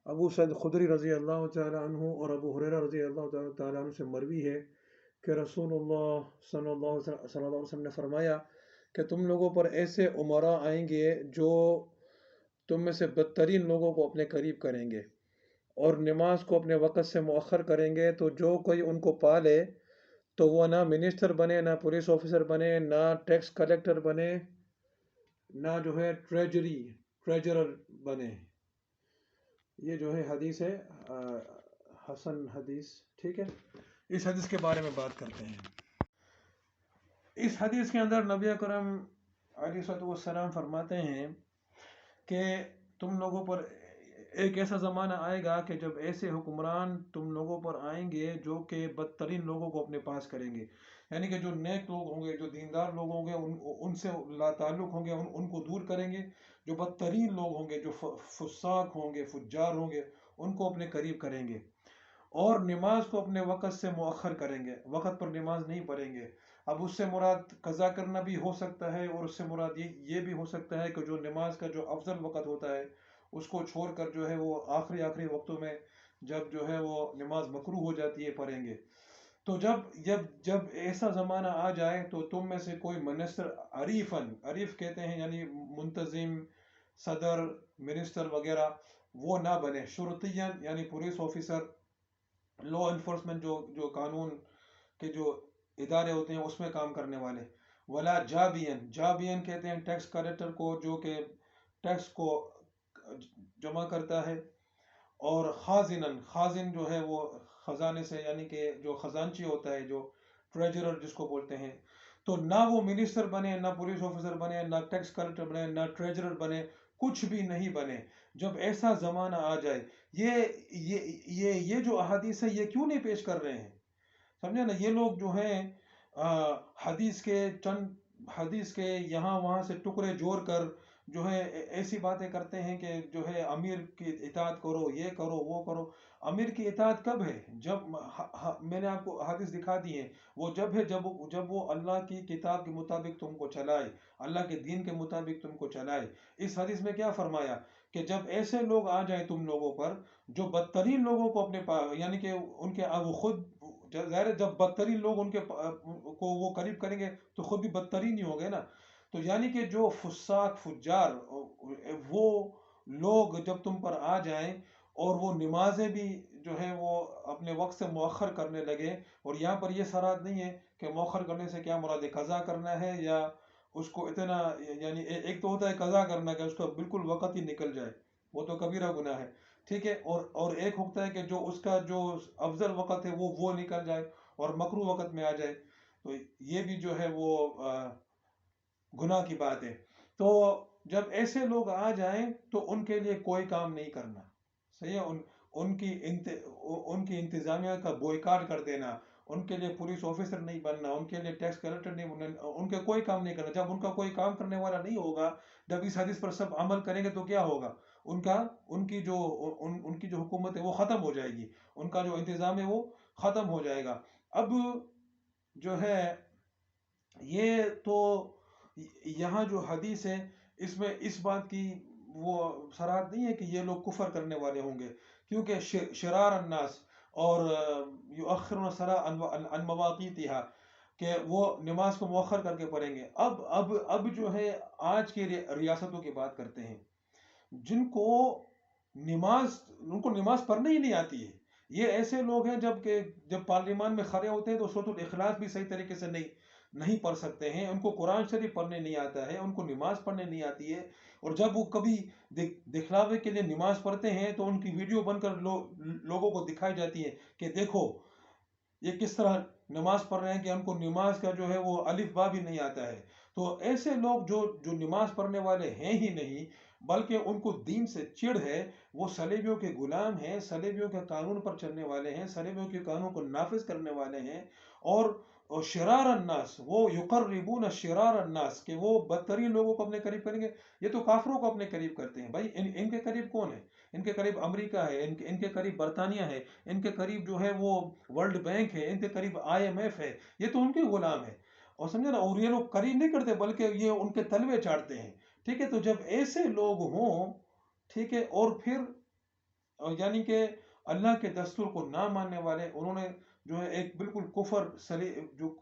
ابو سعید خدری رضی اللہ تعالیٰ عنہ اور ابو ہریرہ رضی اللہ تعالیٰ عنہ سے مروی ہے کہ رسول اللہ صلی اللہ علیہ وسلم نے فرمایا کہ تم لوگوں پر ایسے امراء آئیں گے جو تم میں سے بدترین لوگوں کو اپنے قریب کریں گے، اور نماز کو اپنے وقت سے مؤخر کریں گے، تو جو کوئی ان کو پالے تو وہ نہ منسٹر بنے، نہ پولیس آفیسر بنے، نہ ٹیکس کلیکٹر بنے، نہ جو ہے ٹریجرر بنے۔ یہ جو ہے حدیث ہے حسن حدیث، ٹھیک ہے۔ اس حدیث کے بارے میں بات کرتے ہیں۔ اس حدیث کے اندر نبی اکرم علیہ الصلوۃ والسلام فرماتے ہیں کہ تم لوگوں پر ایک ایسا زمانہ آئے گا کہ جب ایسے حکمران تم لوگوں پر آئیں گے جو کہ بدترین لوگوں کو اپنے پاس کریں گے، یعنی کہ جو نیک لوگ ہوں گے، جو دیندار لوگ ہوں گے، ان سے لا تعلق ہوں گے، ان کو دور کریں گے. جو بدترین لوگ ہوں گے، جو فساق ہوں گے، فجار ہوں گے، ان کو اپنے قریب کریں گے. اور نماز کو اپنے وقت سے مؤخر کریں گے، وقت پر نماز نہیں پڑھیں گے. اب اس سے مراد قضا کرنا بھی ہو سکتا ہے، اور اس سے مراد یہ بھی ہو سکتا ہے کہ جو نماز کا جو افضل وقت ہوتا ہے اس کو چھوڑ کر جو ہے وہ آخری وقتوں میں جب جو ہے وہ نماز مکروہ ہو جاتی ہے پڑھیں گے. تو جب ایسا زمانہ آ جائے تو تم میں سے کوئی منسٹر عریف کہتے ہیں یعنی منتظم، صدر، منسٹر وغیرہ، وہ نہ بنے. شرطین یعنی پولیس آفیسر، لا انفورسمنٹ جو قانون کے جو ادارے ہوتے ہیں اس میں کام کرنے والے. ولا جابین کہتے ہیں ٹیکس کلیکٹر کو، جو کہ ٹیکس کو جمع کرتا ہے. اور خازن جو ہے وہ خزانے سے، یعنی کہ جو خزانچی ہوتا ہے، جو ٹریجرر جس کو بولتے ہیں. تو نہ وہ منسٹر بنے، نہ پولیس آفیسر بنے، نہ ٹیکس کلیکٹر بنے، نہ ٹریجرر بنے، کچھ بھی نہیں بنے. جب ایسا زمانہ آ جائے، یہ جو احادیث ہے یہ کیوں نہیں پیش کر رہے ہیں؟ سمجھے نا، یہ لوگ جو ہیں حدیث کے یہاں وہاں سے ٹکڑے جوڑ کر جو ہے ایسی باتیں کرتے ہیں کہ جو ہے امیر کی اطاعت کرو، یہ کرو، وہ کرو. امیر کی اطاعت کب ہے؟ جب میں نے آپ کو حدیث دکھا دی ہے، وہ جب ہے جب وہ اللہ کی کتاب کے مطابق تم کو چلائے، اللہ کے دین کے مطابق تم کو چلائے. اس حدیث میں کیا فرمایا کہ جب ایسے لوگ آ جائیں تم لوگوں پر جو بدترین لوگوں کو اپنے پاس، یعنی کہ ان کے وہ خود ظاہر ہے جب بدترین لوگ ان کے کو وہ قریب کریں گے تو خود بھی بدترین ہی ہو گئے نا. تو یعنی کہ جو فساق فجار وہ لوگ جب تم پر آ جائیں اور وہ نمازیں بھی جو ہے وہ اپنے وقت سے مؤخر کرنے لگے. اور یہاں پر یہ سرات نہیں ہے کہ مؤخر کرنے سے کیا مراد ہے، قضا کرنا ہے یا اس کو اتنا، یعنی ایک تو ہوتا ہے قضا کرنا کہ اس کا بالکل وقت ہی نکل جائے، وہ تو کبیرہ گناہ ہے، ٹھیک ہے. اور ایک ہوتا ہے کہ جو اس کا جو افضل وقت ہے وہ نکل جائے اور مکروہ وقت میں آ جائے. تو یہ بھی جو ہے وہ گناہ کی بات ہے. تو جب ایسے لوگ آ جائیں تو ان کے لیے کوئی کام نہیں کرنا، صحیح ہے. ان کی انتظامیہ کا بوائکاٹ کر دینا، ان کے لیے پولیس آفیسر نہیں بننا، ان کے لیے ٹیکس کلیکٹر نہیں بننا، ان کے کوئی کام نہیں کرنا. جب ان کا کوئی کام کرنے والا نہیں ہوگا، جب اس حدیث پر سب عمل کریں گے تو کیا ہوگا؟ ان کی جو حکومت ہے وہ ختم ہو جائے گی، ان کا جو انتظام ہے وہ ختم ہو جائے گا. اب جو ہے یہ تو یہاں جو حدیث ہے اس میں اس بات کی وہ صراحت نہیں ہے کہ یہ لوگ کفر کرنے والے ہوں گے، کیونکہ شرار الناس اور یؤخرون الصلاۃ عن مواقیتها، کہ وہ نماز کو مؤخر کر کے پڑھیں گے. اب جو ہے آج کی ریاستوں کی بات کرتے ہیں جن کو نماز پڑھنے ہی نہیں آتی ہے. یہ ایسے لوگ ہیں جب پارلیمان میں کھڑے ہوتے ہیں تو سورۃ الاخلاص بھی صحیح طریقے سے نہیں پڑھ سکتے ہیں، ان کو قرآن شریف پڑھنے نہیں آتا ہے، ان کو نماز پڑھنے نہیں آتی ہے. اور جب وہ کبھی دکھلاوے کے لیے نماز پڑھتے ہیں تو ان کی ویڈیو بن کر لوگوں کو دکھائی جاتی ہے کہ دیکھو یہ کس طرح نماز پڑھ رہے ہیں، کہ ان کو نماز کا جو ہے وہ الف با بھی نہیں آتا ہے. تو ایسے لوگ جو نماز پڑھنے والے ہیں ہی نہیں، بلکہ ان کو دین سے چڑ ہے، وہ صلیبیوں کے غلام ہیں، صلیبیوں کے قانون پر چلنے والے ہیں، صلیبیوں کے قانون کو نافذ کرنے والے ہیں. اور شرار الناس، وہ یقربون شرار الناس، کہ وہ بدترین لوگوں کو اپنے قریب کریں گے. یہ تو کافروں کو اپنے قریب کرتے ہیں. بھائی ان کے قریب کون ہے؟ ان کے قریب امریکہ ہے، ان کے قریب برطانیہ ہے، ان کے قریب جو ہے وہ ورلڈ بینک ہے، ان کے قریب IMF ہے. یہ تو ان کے غلام ہے. اور سمجھے نا، اور یہ لوگ قریب نہیں کرتے بلکہ یہ ان کے تلوے چاٹتے ہیں. ٹھیک ہے. تو جب ایسے لوگ ہوں، ٹھیک ہے، اور پھر یعنی کہ اللہ کے دستور کو نہ ماننے والے، انہوں نے جو ہے ایک بالکل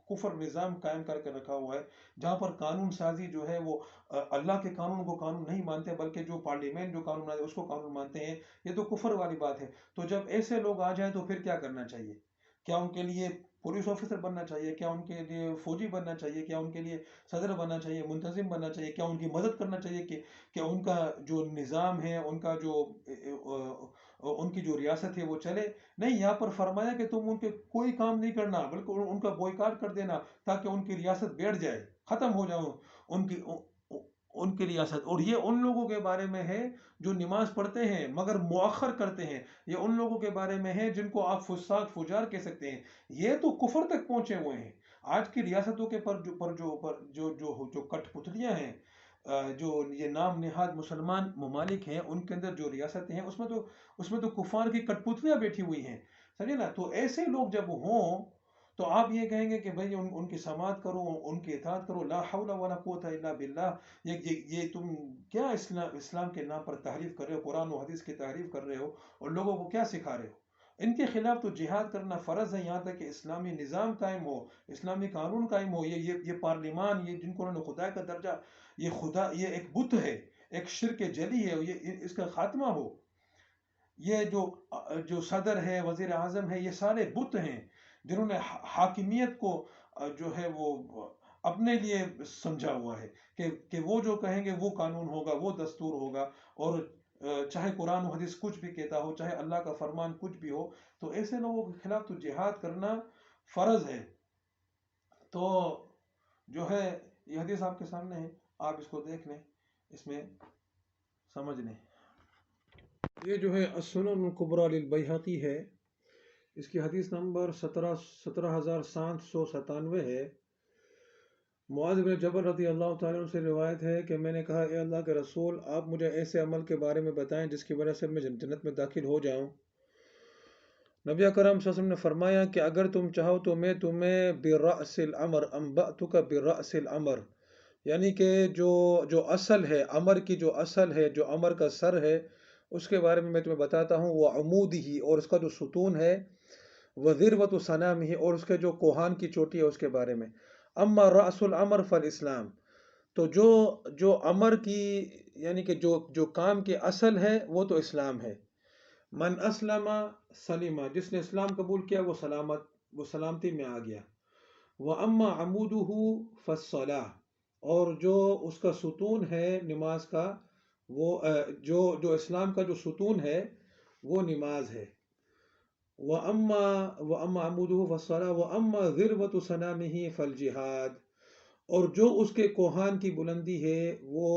کفر نظام قائم کر کے رکھا ہوا ہے، جہاں پر قانون سازی جو ہے وہ اللہ کے قانون کو قانون نہیں مانتے بلکہ جو پارلیمنٹ جو قانون ہے اس کو قانون مانتے ہیں. یہ تو کفر والی بات ہے. تو جب ایسے لوگ آ جائیں تو پھر کیا کرنا چاہیے؟ کیا ان کے لیے پولیس آفیسر بننا چاہیے؟ کیا ان کے لیے فوجی بننا چاہیے؟ کیا ان کے لیے صدر بننا چاہیے، منتظم بننا چاہیے؟ کیا ان کی مدد کرنا چاہیے کہ ان کا جو نظام ہے، ان کی جو ریاست ہے وہ چلے؟ نہیں، یہاں پر فرمایا کہ تم ان کے کوئی کام نہیں کرنا بلکہ ان کا بوائکاٹ کر دینا تاکہ ان کی ریاست بیٹھ جائے، ختم ہو جاؤ، ان کی ان کی ریاست. اور یہ ان لوگوں کے بارے میں ہے جو نماز پڑھتے ہیں مگر مؤخر کرتے ہیں. یہ ان لوگوں کے بارے میں ہے جن کو آپ فساق فجار کہہ سکتے ہیں. یہ تو کفر تک پہنچے ہوئے ہیں. آج کی ریاستوں کے جو کٹ پتلیاں ہیں، جو یہ نام نہاد مسلمان ممالک ہیں، ان کے اندر جو ریاستیں ہیں اس میں تو کفار کی کٹ پتلیاں بیٹھی ہوئی ہیں. سمجھے نا؟ تو ایسے لوگ جب ہوں تو آپ یہ کہیں گے کہ بھئی ان کی سماعت کرو، ان کی اطاعت کرو. لا حول ولا قوت الا باللہ. یہ تم کیا اسلام کے نام پر تحریف کر رہے ہو، قرآن و حدیث کی تحریف کر رہے ہو، اور لوگوں کو کیا سکھا رہے ہو؟ ان کے خلاف تو جہاد کرنا فرض ہے، یہاں تک کہ اسلامی نظام قائم ہو، اسلامی قانون قائم ہو. یہ پارلیمان، یہ جن کو انہوں نے خدا کا درجہ، یہ ایک بت ہے، ایک شرک جلی ہے، اس کا خاتمہ ہو. یہ جو صدر ہے، وزیر اعظم ہے، یہ سارے بت ہیں جنہوں نے حاکمیت کو جو ہے وہ اپنے لیے سمجھا ہوا ہے کہ وہ جو کہیں گے وہ قانون ہوگا، وہ دستور ہوگا. اور چاہے قرآن و حدیث کچھ بھی کہتا ہو، چاہے اللہ کا فرمان کچھ بھی ہو، تو ایسے لوگوں کے خلاف تو جہاد کرنا فرض ہے. تو جو ہے یہ حدیث آپ کے سامنے ہے، آپ اس کو دیکھ لیں، اس میں سمجھ لیں. یہ جو ہے السنن الکبریٰ للبیہقی ہے، اس کی حدیث نمبر 17797 ہے. معاذ بن جبل رضی اللہ تعالیٰ عنہ سے روایت ہے کہ میں نے کہا، اے اللہ کے رسول، آپ مجھے ایسے عمل کے بارے میں بتائیں جس کی وجہ سے میں جنت میں داخل ہو جاؤں. نبی اکرم صلی اللہ علیہ وسلم نے فرمایا کہ اگر تم چاہو تو میں تمہیں برأس الامر انبأتک برأس الامر، یعنی کہ جو اصل ہے امر کی، جو اصل ہے، جو امر کا سر ہے، اس کے بارے میں تمہیں بتاتا ہوں. وہ عمودی، اور اس کا جو ستون ہے، وذروۃ صنامہ، اور اس کے جو کوہان کی چوٹی ہے اس کے بارے میں. اما رأس الامر فالاسلام، تو جو امر کی یعنی کہ جو کام کے اصل ہے وہ تو اسلام ہے. من اسلم سلم، جس نے اسلام قبول کیا وہ سلامتی میں آ گیا. وَأَمَّا عَمُودُهُ فَالصَّلَاةُ، اور جو اس کا ستون ہے نماز کا، وہ جو اسلام کا جو ستون ہے وہ نماز ہے. وَأَمَّا عَمُودُهُ فَالصَّلَاةُ وَأَمَّا ذِرْوَةُ صَنَامِهِ فَالْجِهَادُ، اور جو اس کے کوہان کی بلندی ہے وہ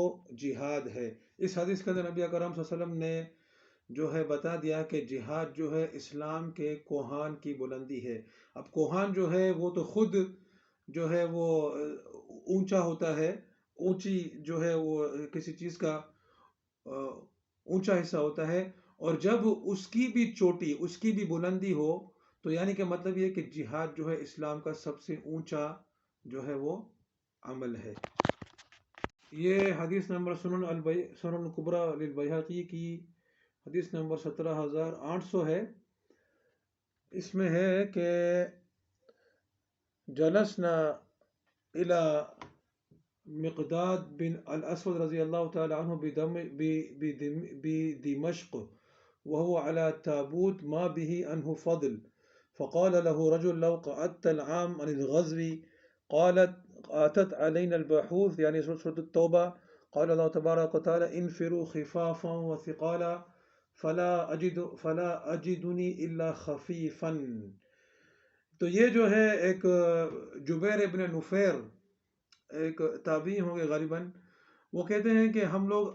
جہاد ہے. اس حدیث کے اندر نبی اکرم صلی اللہ علیہ وسلم نے جو ہے بتا دیا کہ جہاد جو ہے اسلام کے کوہان کی بلندی ہے. اب کوہان جو ہے وہ تو خود جو ہے وہ اونچا ہوتا ہے، اونچی جو ہے وہ کسی چیز کا اونچا حصہ ہوتا ہے، اور جب اس کی بھی چوٹی، اس کی بھی بلندی ہو، تو یعنی کہ مطلب یہ کہ جہاد جو ہے اسلام کا سب سے اونچا جو ہے وہ عمل ہے. یہ حدیث نمبر سنن الکبریٰ للبیہقی کی حدیث نمبر 17800 ہے. اس میں ہے کہ جلسنا الى مقداد بن الاسود رضی اللہ تعالی عنہ بدمشق وهو على تابوت ما به عنه فضل، فقال له رجل لو قعدت العام عن الغزو، قالت آتت علينا البحوث، يعني سورة التوبة. قال الله تبارك وتعالى انفروا خفافا وثقالا فلا اجدنی الا خفیفا. تو یہ جو ہے ایک جبیر ابن نفیر، ایک تابعی ہوں گے غالباً، وہ کہتے ہیں کہ ہم لوگ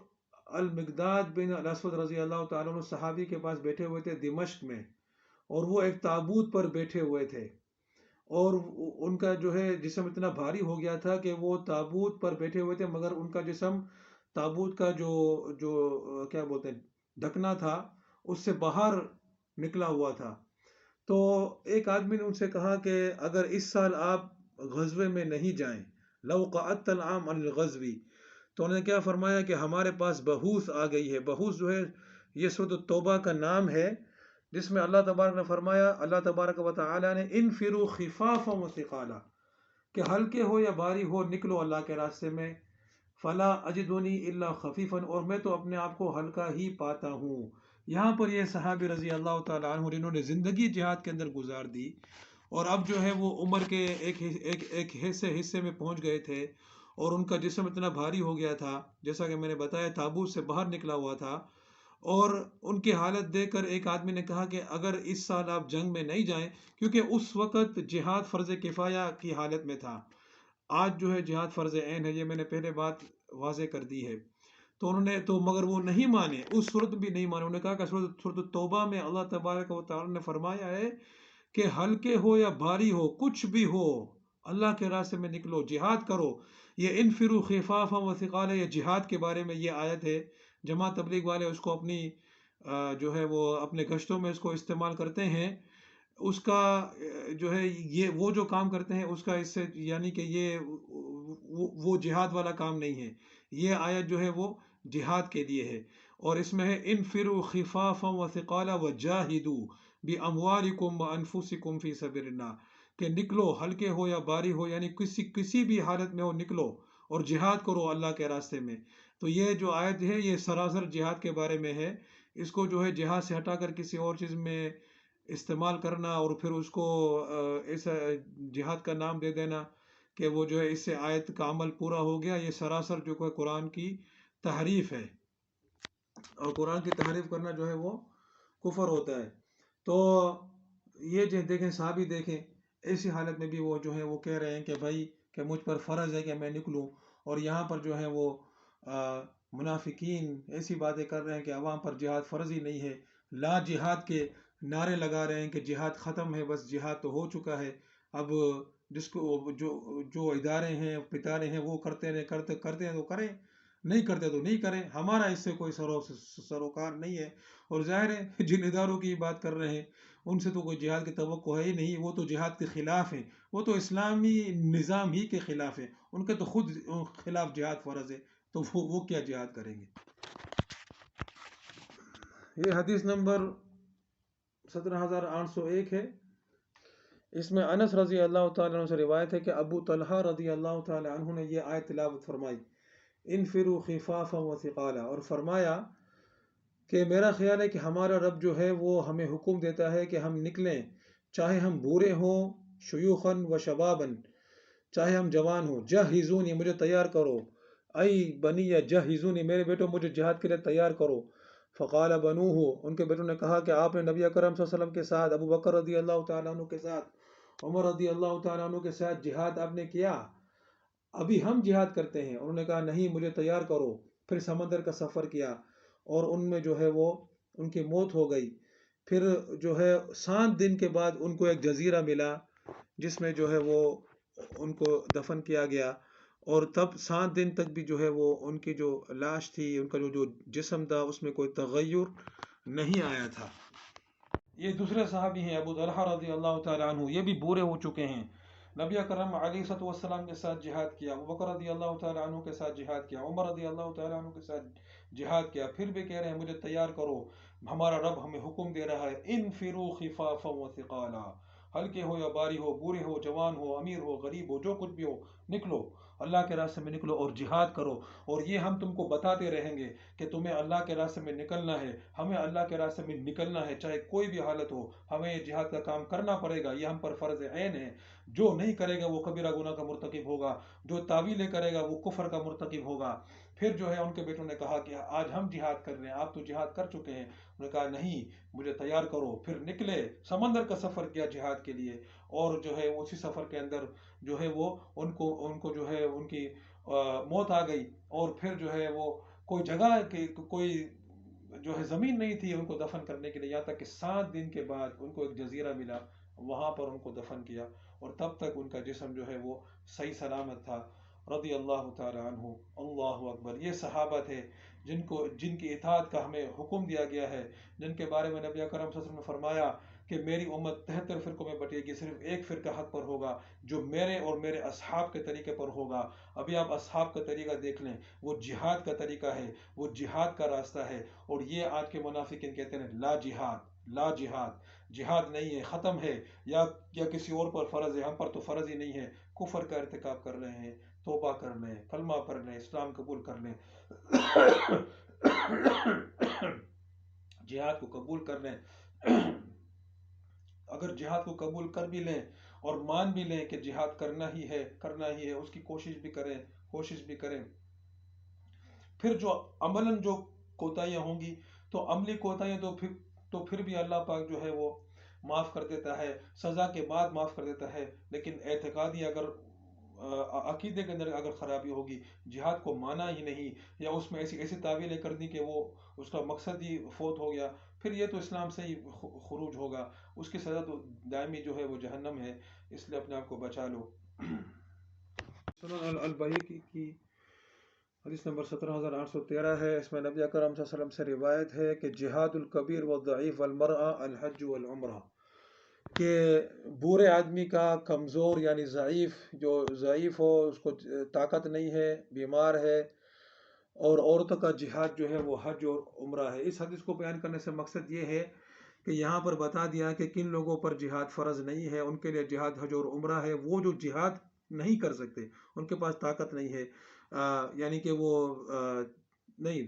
المقداد بن الاسود رضی اللہ تعالیٰ عنہ صحابی کے پاس بیٹھے ہوئے تھے دمشق میں، اور وہ ایک تابوت پر بیٹھے ہوئے تھے، اور ان کا جو ہے جسم اتنا بھاری ہو گیا تھا کہ وہ تابوت پر بیٹھے ہوئے تھے، مگر ان کا جسم تابوت کا جو کیا بولتے ہیں ڈھکنا تھا اس سے باہر نکلا ہوا تھا. تو ایک آدمی نے ان سے کہا کہ اگر اس سال آپ غزوے میں نہیں جائیں، لو قعدت العام عن الغزو، تو انہوں نے کیا فرمایا کہ ہمارے پاس بحوث آ گئی ہے. بحوث جو ہے یہ سورۃ التوبہ کا نام ہے، جس میں اللہ تبارک نے فرمایا، اللہ تبارک و تعالی نے انفروا خفافا وثقالا، کہ ہلکے ہو یا بھاری ہو نکلو اللہ کے راستے میں. فلا اجدنی الا خفیفا، اور میں تو اپنے آپ کو ہلکا ہی پاتا ہوں. یہاں پر یہ صحابی رضی اللہ تعالیٰ عنہ جنہوں نے زندگی جہاد کے اندر گزار دی، اور اب جو ہے وہ عمر کے ایک حصے میں پہنچ گئے تھے، اور ان کا جسم اتنا بھاری ہو گیا تھا، جیسا کہ میں نے بتایا تابوت سے باہر نکلا ہوا تھا. اور ان کی حالت دیکھ کر ایک آدمی نے کہا کہ اگر اس سال آپ جنگ میں نہیں جائیں، کیونکہ اس وقت جہاد فرض کفایہ کی حالت میں تھا. آج جو ہے جہاد فرض عین ہے، یہ میں نے پہلے بات واضح کر دی ہے. تو انہوں نے تو مگر وہ نہیں مانے، اس صورت بھی نہیں مانے. انہوں نے کہا کہ سورۃ توبہ میں اللہ تبارک و تعالی نے فرمایا ہے کہ ہلکے ہو یا بھاری ہو، کچھ بھی ہو، اللہ کے راستے میں نکلو، جہاد کرو. یہ انفروا خفافا و ثقالا، یہ جہاد کے بارے میں یہ آیت ہے. جماعت تبلیغ والے اس کو اپنی جو ہے وہ اپنے گشتوں میں اس کو استعمال کرتے ہیں. اس کا جو ہے یہ وہ جو کام کرتے ہیں اس کا اس سے یعنی کہ یہ وہ جہاد والا کام نہیں ہے. یہ آیت جو ہے وہ جہاد کے لیے ہے، اور اس میں ہے انفروا خفافا و ثقالا وجاہدوا باموالکم وانفسکم فی سبیل اللہ، کہ نکلو ہلکے ہو یا بھاری ہو، یعنی کسی بھی حالت میں ہو نکلو اور جہاد کرو اللہ کے راستے میں. تو یہ جو آیت ہے یہ سراسر جہاد کے بارے میں ہے. اس کو جو ہے جہاد سے ہٹا کر کسی اور چیز میں استعمال کرنا اور پھر اس کو اس جہاد کا نام دے دینا کہ وہ جو ہے اس سے آیت کا عمل پورا ہو گیا، یہ سراسر جو ہے قرآن کی تحریف ہے، اور قرآن کی تحریف کرنا جو ہے وہ کفر ہوتا ہے. تو یہ جو دیکھیں صحابی دیکھیں ایسی حالت میں بھی وہ جو ہے وہ کہہ رہے ہیں کہ بھائی کہ مجھ پر فرض ہے کہ میں نکلوں، اور یہاں پر جو ہے وہ منافقین ایسی باتیں کر رہے ہیں کہ عوام پر جہاد فرض ہی نہیں ہے، لا جہاد کے نعرے لگا رہے ہیں کہ جہاد ختم ہے، بس جہاد تو ہو چکا ہے. اب جس کو جو ادارے ہیں پتارے ہیں وہ کرتے ہیں تو کریں، نہیں کرتے تو نہیں کریں، ہمارا اس سے کوئی سروکار نہیں ہے. اور ظاہر ہے جن اداروں کی بات کر رہے ہیں ان سے تو کوئی جہاد کی توقع ہے ہی نہیں، وہ تو جہاد کے خلاف ہیں، وہ تو اسلامی نظام ہی کے خلاف ہیں، ان کے تو خود خلاف جہاد فرض ہے، تو وہ کیا جہاد کریں گے. یہ حدیث نمبر 17801 ہے. اس میں انس رضی اللہ تعالیٰ عنہ سے روایت ہے کہ ابو طلحہ رضی اللہ تعالیٰ عنہ نے یہ آیت تلاوت فرمائی، انفروا خفافا و ثقالا، اور فرمایا کہ میرا خیال ہے کہ ہمارا رب جو ہے وہ ہمیں حکم دیتا ہے کہ ہم نکلیں، چاہے ہم بوڑھے ہوں، شیوخاً و شباباً، چاہے ہم جوان ہوں. جہزونی، مجھے تیار کرو، ای بنی جہزونی، میرے بیٹوں مجھے جہاد کے لیے تیار کرو. فقال بنوہ، ان کے بیٹوں نے کہا کہ آپ نے نبی اکرم صلی اللہ علیہ وسلم کے ساتھ، ابو بکر رضی اللہ تعالیٰ عنہ کے ساتھ، عمر رضی اللہ تعالیٰ عنہ کے ساتھ جہاد آپ نے کیا؟ ابھی ہم جہاد کرتے ہیں. انہوں نے کہا نہیں، مجھے تیار کرو. پھر سمندر کا سفر کیا اور ان میں جو ہے وہ ان کی موت ہو گئی. پھر جو ہے 7 دن کے بعد ان کو ایک جزیرہ ملا جس میں جو ہے وہ ان کو دفن کیا گیا، اور تب 7 دن تک بھی جو ہے وہ ان کی جو لاش تھی، ان کا جو جسم تھا اس میں کوئی تغیر نہیں آیا تھا. یہ دوسرے صحابی ہیں ابو طلحہ رضی اللہ تعالیٰ عنہ، یہ بھی بوڑھے ہو چکے ہیں. نبی اکرم علیہ الصلوۃ والسلام کے ساتھ جہاد کیا، ابو بکر رضی اللہ تعالیٰ عنہ کے ساتھ جہاد کیا، عمر رضی اللہ تعالیٰ عنہ کے ساتھ جہاد کیا. پھر بھی کہہ رہے ہیں مجھے تیار کرو، ہمارا رب ہمیں حکم دے رہا ہے انفروا خفافا و ثقالا، ہلکے ہو یا باری ہو، بوڑھے ہو، جوان ہو، امیر ہو، غریب ہو، جو کچھ بھی ہو، نکلو اللہ کے راستے میں نکلو اور جہاد کرو. اور یہ ہم تم کو بتاتے رہیں گے کہ تمہیں اللہ کے راستے میں نکلنا ہے، ہمیں اللہ کے راستے میں نکلنا ہے، چاہے کوئی بھی حالت ہو، ہمیں یہ جہاد کا کام کرنا پڑے گا، یہ ہم پر فرض عین ہے. جو نہیں کرے گا وہ کبیرہ گناہ کا مرتکب ہوگا، جو تعویلیں کرے گا وہ کفر کا مرتکب ہوگا. پھر جو ہے ان کے بیٹوں نے کہا کہ آج ہم جہاد کر رہے ہیں، آپ تو جہاد کر چکے ہیں. انہوں نے کہا نہیں، مجھے تیار کرو. پھر نکلے، سمندر کا سفر کیا جہاد کے لیے، اور جو ہے اسی سفر کے اندر جو ہے وہ ان کو جو ہے ان کی موت آ گئی. اور پھر جو ہے وہ کوئی جگہ کوئی جو ہے زمین نہیں تھی ان کو دفن کرنے کے لیے، یہاں تک کہ 7 دن کے بعد ان کو ایک جزیرہ ملا، وہاں پر ان کو دفن کیا، اور تب تک ان کا جسم جو ہے وہ صحیح سلامت تھا. رضی اللہ تعالی عنہ. اللہ اکبر. یہ صحابہ تھے جن کی اطاعت کا ہمیں حکم دیا گیا ہے، جن کے بارے میں نبی اکرم صلی اللہ علیہ وسلم نے فرمایا کہ میری امت 73 فرقوں میں بٹے گی، صرف ایک فرقہ حق پر ہوگا جو میرے اور میرے اصحاب کے طریقے پر ہوگا. ابھی آپ اصحاب کا طریقہ دیکھ لیں، وہ جہاد کا طریقہ ہے، وہ جہاد کا راستہ ہے. اور یہ آج کے منافقین کہتے ہیں لا جہاد، لا جہاد، جہاد نہیں ہے، ختم ہے، یا کسی اور پر فرض ہے، ہم پر تو فرض ہی نہیں ہے. کفر کا ارتکاب کر رہے ہیں. توبہ کر لیں، کلمہ پڑھ لیں، اسلام قبول کر لیں، جہاد کو قبول کر لیں. اگر جہاد کو قبول کر بھی لیں اور مان بھی لیں کہ جہاد کرنا ہی ہے، اس کی کوشش بھی کریں، پھر جو عملاً جو کوتاہیاں ہوں گی تو عملی کوتاہیاں تو پھر بھی اللہ پاک جو ہے وہ معاف کر دیتا ہے، سزا کے بعد معاف کر دیتا ہے. لیکن اعتقادی اگر عقیدے کے اندر اگر خرابی ہوگی، جہاد کو مانا ہی نہیں، یا اس میں ایسی تعویلیں کر دی کہ وہ اس کا مقصد ہی فوت ہو گیا، پھر یہ تو اسلام سے ہی خروج ہوگا، اس کی سزا تو دائمی جو ہے وہ جہنم ہے، اس لیے اپنے آپ کو بچا لو۔ سنن البیہقی کی حدیث نمبر 17813 ہے، اس میں نبی اکرم صلی اللہ علیہ وسلم سے روایت ہے کہ جہاد الکبیر والضعیف والمرأة الحج والعمرہ، کہ بوڑھے آدمی کا، کمزور یعنی ضعیف، جو ضعیف ہو، اس کو طاقت نہیں ہے، بیمار ہے، اور عورتوں کا جہاد جو ہے وہ حج اور عمرہ ہے۔ اس حدیث کو بیان کرنے سے مقصد یہ ہے کہ یہاں پر بتا دیا کہ کن لوگوں پر جہاد فرض نہیں ہے، ان کے لیے جہاد حج اور عمرہ ہے۔ وہ جو جہاد نہیں کر سکتے، ان کے پاس طاقت نہیں ہے، یعنی کہ وہ نہیں،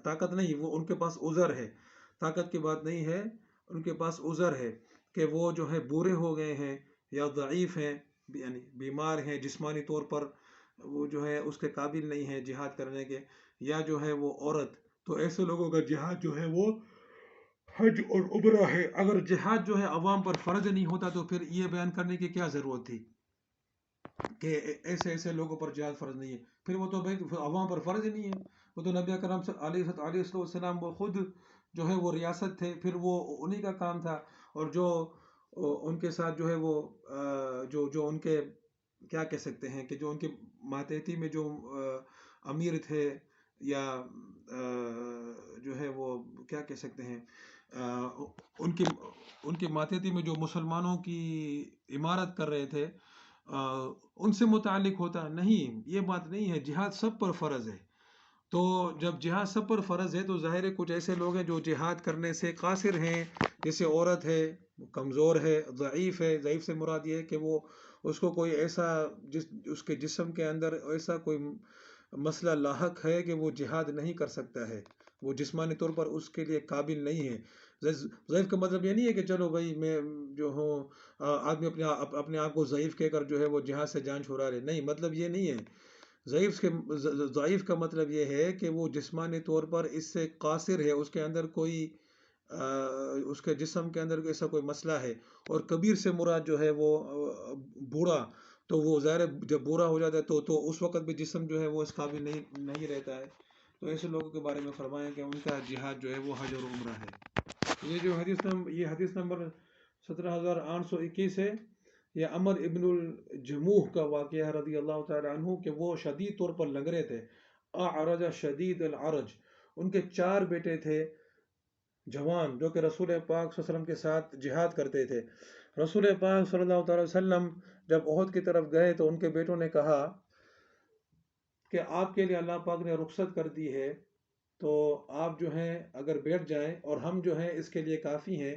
طاقت نہیں، وہ ان کے پاس عذر ہے، طاقت کی بات نہیں ہے، ان کے پاس عذر ہے کہ وہ جو ہے بوڑھے ہو گئے ہیں، یا ضعیف ہیں، یعنی بیمار ہیں جسمانی طور پر، وہ جو ہے اس کے قابل نہیں ہے جہاد کرنے کے، یا جو ہے وہ عورت، تو ایسے لوگوں کا جہاد جو ہے وہ حج اور عمرہ ہے۔ اگر جہاد جو ہے عوام پر فرض نہیں ہوتا تو پھر یہ بیان کرنے کی کیا ضرورت تھی کہ ایسے ایسے لوگوں پر جہاد فرض نہیں ہے؟ پھر وہ تو بھائی عوام پر فرض ہی نہیں ہے، وہ تو نبی کرم علیہ السلام وہ خود جو ہے وہ ریاست تھے، پھر وہ انہی کا کام تھا، اور جو ان کے ساتھ جو ہے وہ جو ان کے کیا کہہ سکتے ہیں کہ جو ان کے ماتحتی میں جو امیر تھے، یا جو ہے وہ کیا کہہ سکتے ہیں، ان کے ماتحتی میں جو مسلمانوں کی امارت کر رہے تھے، ان سے متعلق ہوتا نہیں، یہ بات نہیں ہے، جہاد سب پر فرض ہے۔ تو جب جہاد سب پر فرض ہے تو ظاہر ہے کچھ ایسے لوگ ہیں جو جہاد کرنے سے قاصر ہیں، جیسے عورت ہے، کمزور ہے، ضعیف ہے، ضعیف سے مراد یہ ہے کہ وہ اس کو کوئی ایسا اس کے جسم کے اندر ایسا کوئی مسئلہ لاحق ہے کہ وہ جہاد نہیں کر سکتا ہے، وہ جسمانی طور پر اس کے لیے قابل نہیں ہے۔ ضعیف کا مطلب یہ نہیں ہے کہ چلو بھائی میں جو ہوں، آدمی اپنے آپ کو ضعیف کہہ کر جو ہے وہ جہاد سے جان چھڑا لے، نہیں، مطلب یہ نہیں ہے۔ ضعیف کا مطلب یہ ہے کہ وہ جسمانی طور پر اس سے قاصر ہے، اس کے اندر کوئی اس کے جسم کے اندر ایسا کوئی مسئلہ ہے۔ اور کبیر سے مراد جو ہے وہ بوڑھا، تو وہ ظاہر جب بوڑھا ہو جاتا ہے تو اس وقت بھی جسم جو ہے وہ اس قابل نہیں رہتا ہے، تو ایسے لوگوں کے بارے میں فرمایا کہ ان کا جہاد جو ہے وہ حج اور عمرہ ہے۔ یہ حدیث نمبر 17821 ہے، یہ عمر ابن الجموح کا واقعہ ہے رضی اللہ تعالی عنہ، کہ وہ شدید طور پر لنگڑے تھے، اعرج شدید العرج، ان کے 4 بیٹے تھے جوان، جو کہ رسول پاک صلی اللہ علیہ وسلم کے ساتھ جہاد کرتے تھے۔ رسول پاک صلی اللہ علیہ وسلم جب احد کی طرف گئے تو ان کے بیٹوں نے کہا کہ آپ کے لیے اللہ پاک نے رخصت کر دی ہے، تو آپ جو ہیں اگر بیٹھ جائیں، اور ہم جو ہیں اس کے لیے کافی ہیں،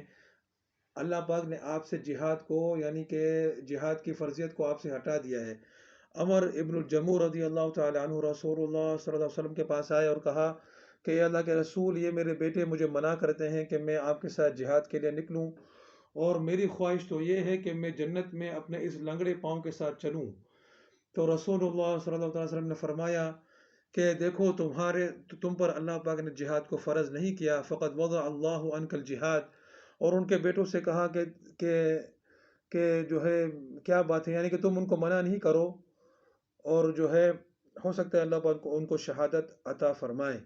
اللہ پاک نے آپ سے جہاد کو، یعنی کہ جہاد کی فرضیت کو آپ سے ہٹا دیا ہے۔ عمر ابن الجموح رضی اللہ تعالی عنہ رسول اللہ صلی اللہ علیہ وسلم کے پاس آئے اور کہا کہ اے اللہ کے رسول، یہ میرے بیٹے مجھے منع کرتے ہیں کہ میں آپ کے ساتھ جہاد کے لیے نکلوں، اور میری خواہش تو یہ ہے کہ میں جنت میں اپنے اس لنگڑے پاؤں کے ساتھ چلوں۔ تو رسول اللہ صلی اللہ علیہ وسلم نے فرمایا کہ دیکھو، تم پر اللہ پاک نے جہاد کو فرض نہیں کیا، فقط وضع اللہ عنک الجہاد۔ اور ان کے بیٹوں سے کہا کہ جو ہے کیا بات ہے، یعنی کہ تم ان کو منع نہیں کرو، اور جو ہے ہو سکتا ہے اللہ پاک ان کو شہادت عطا فرمائے۔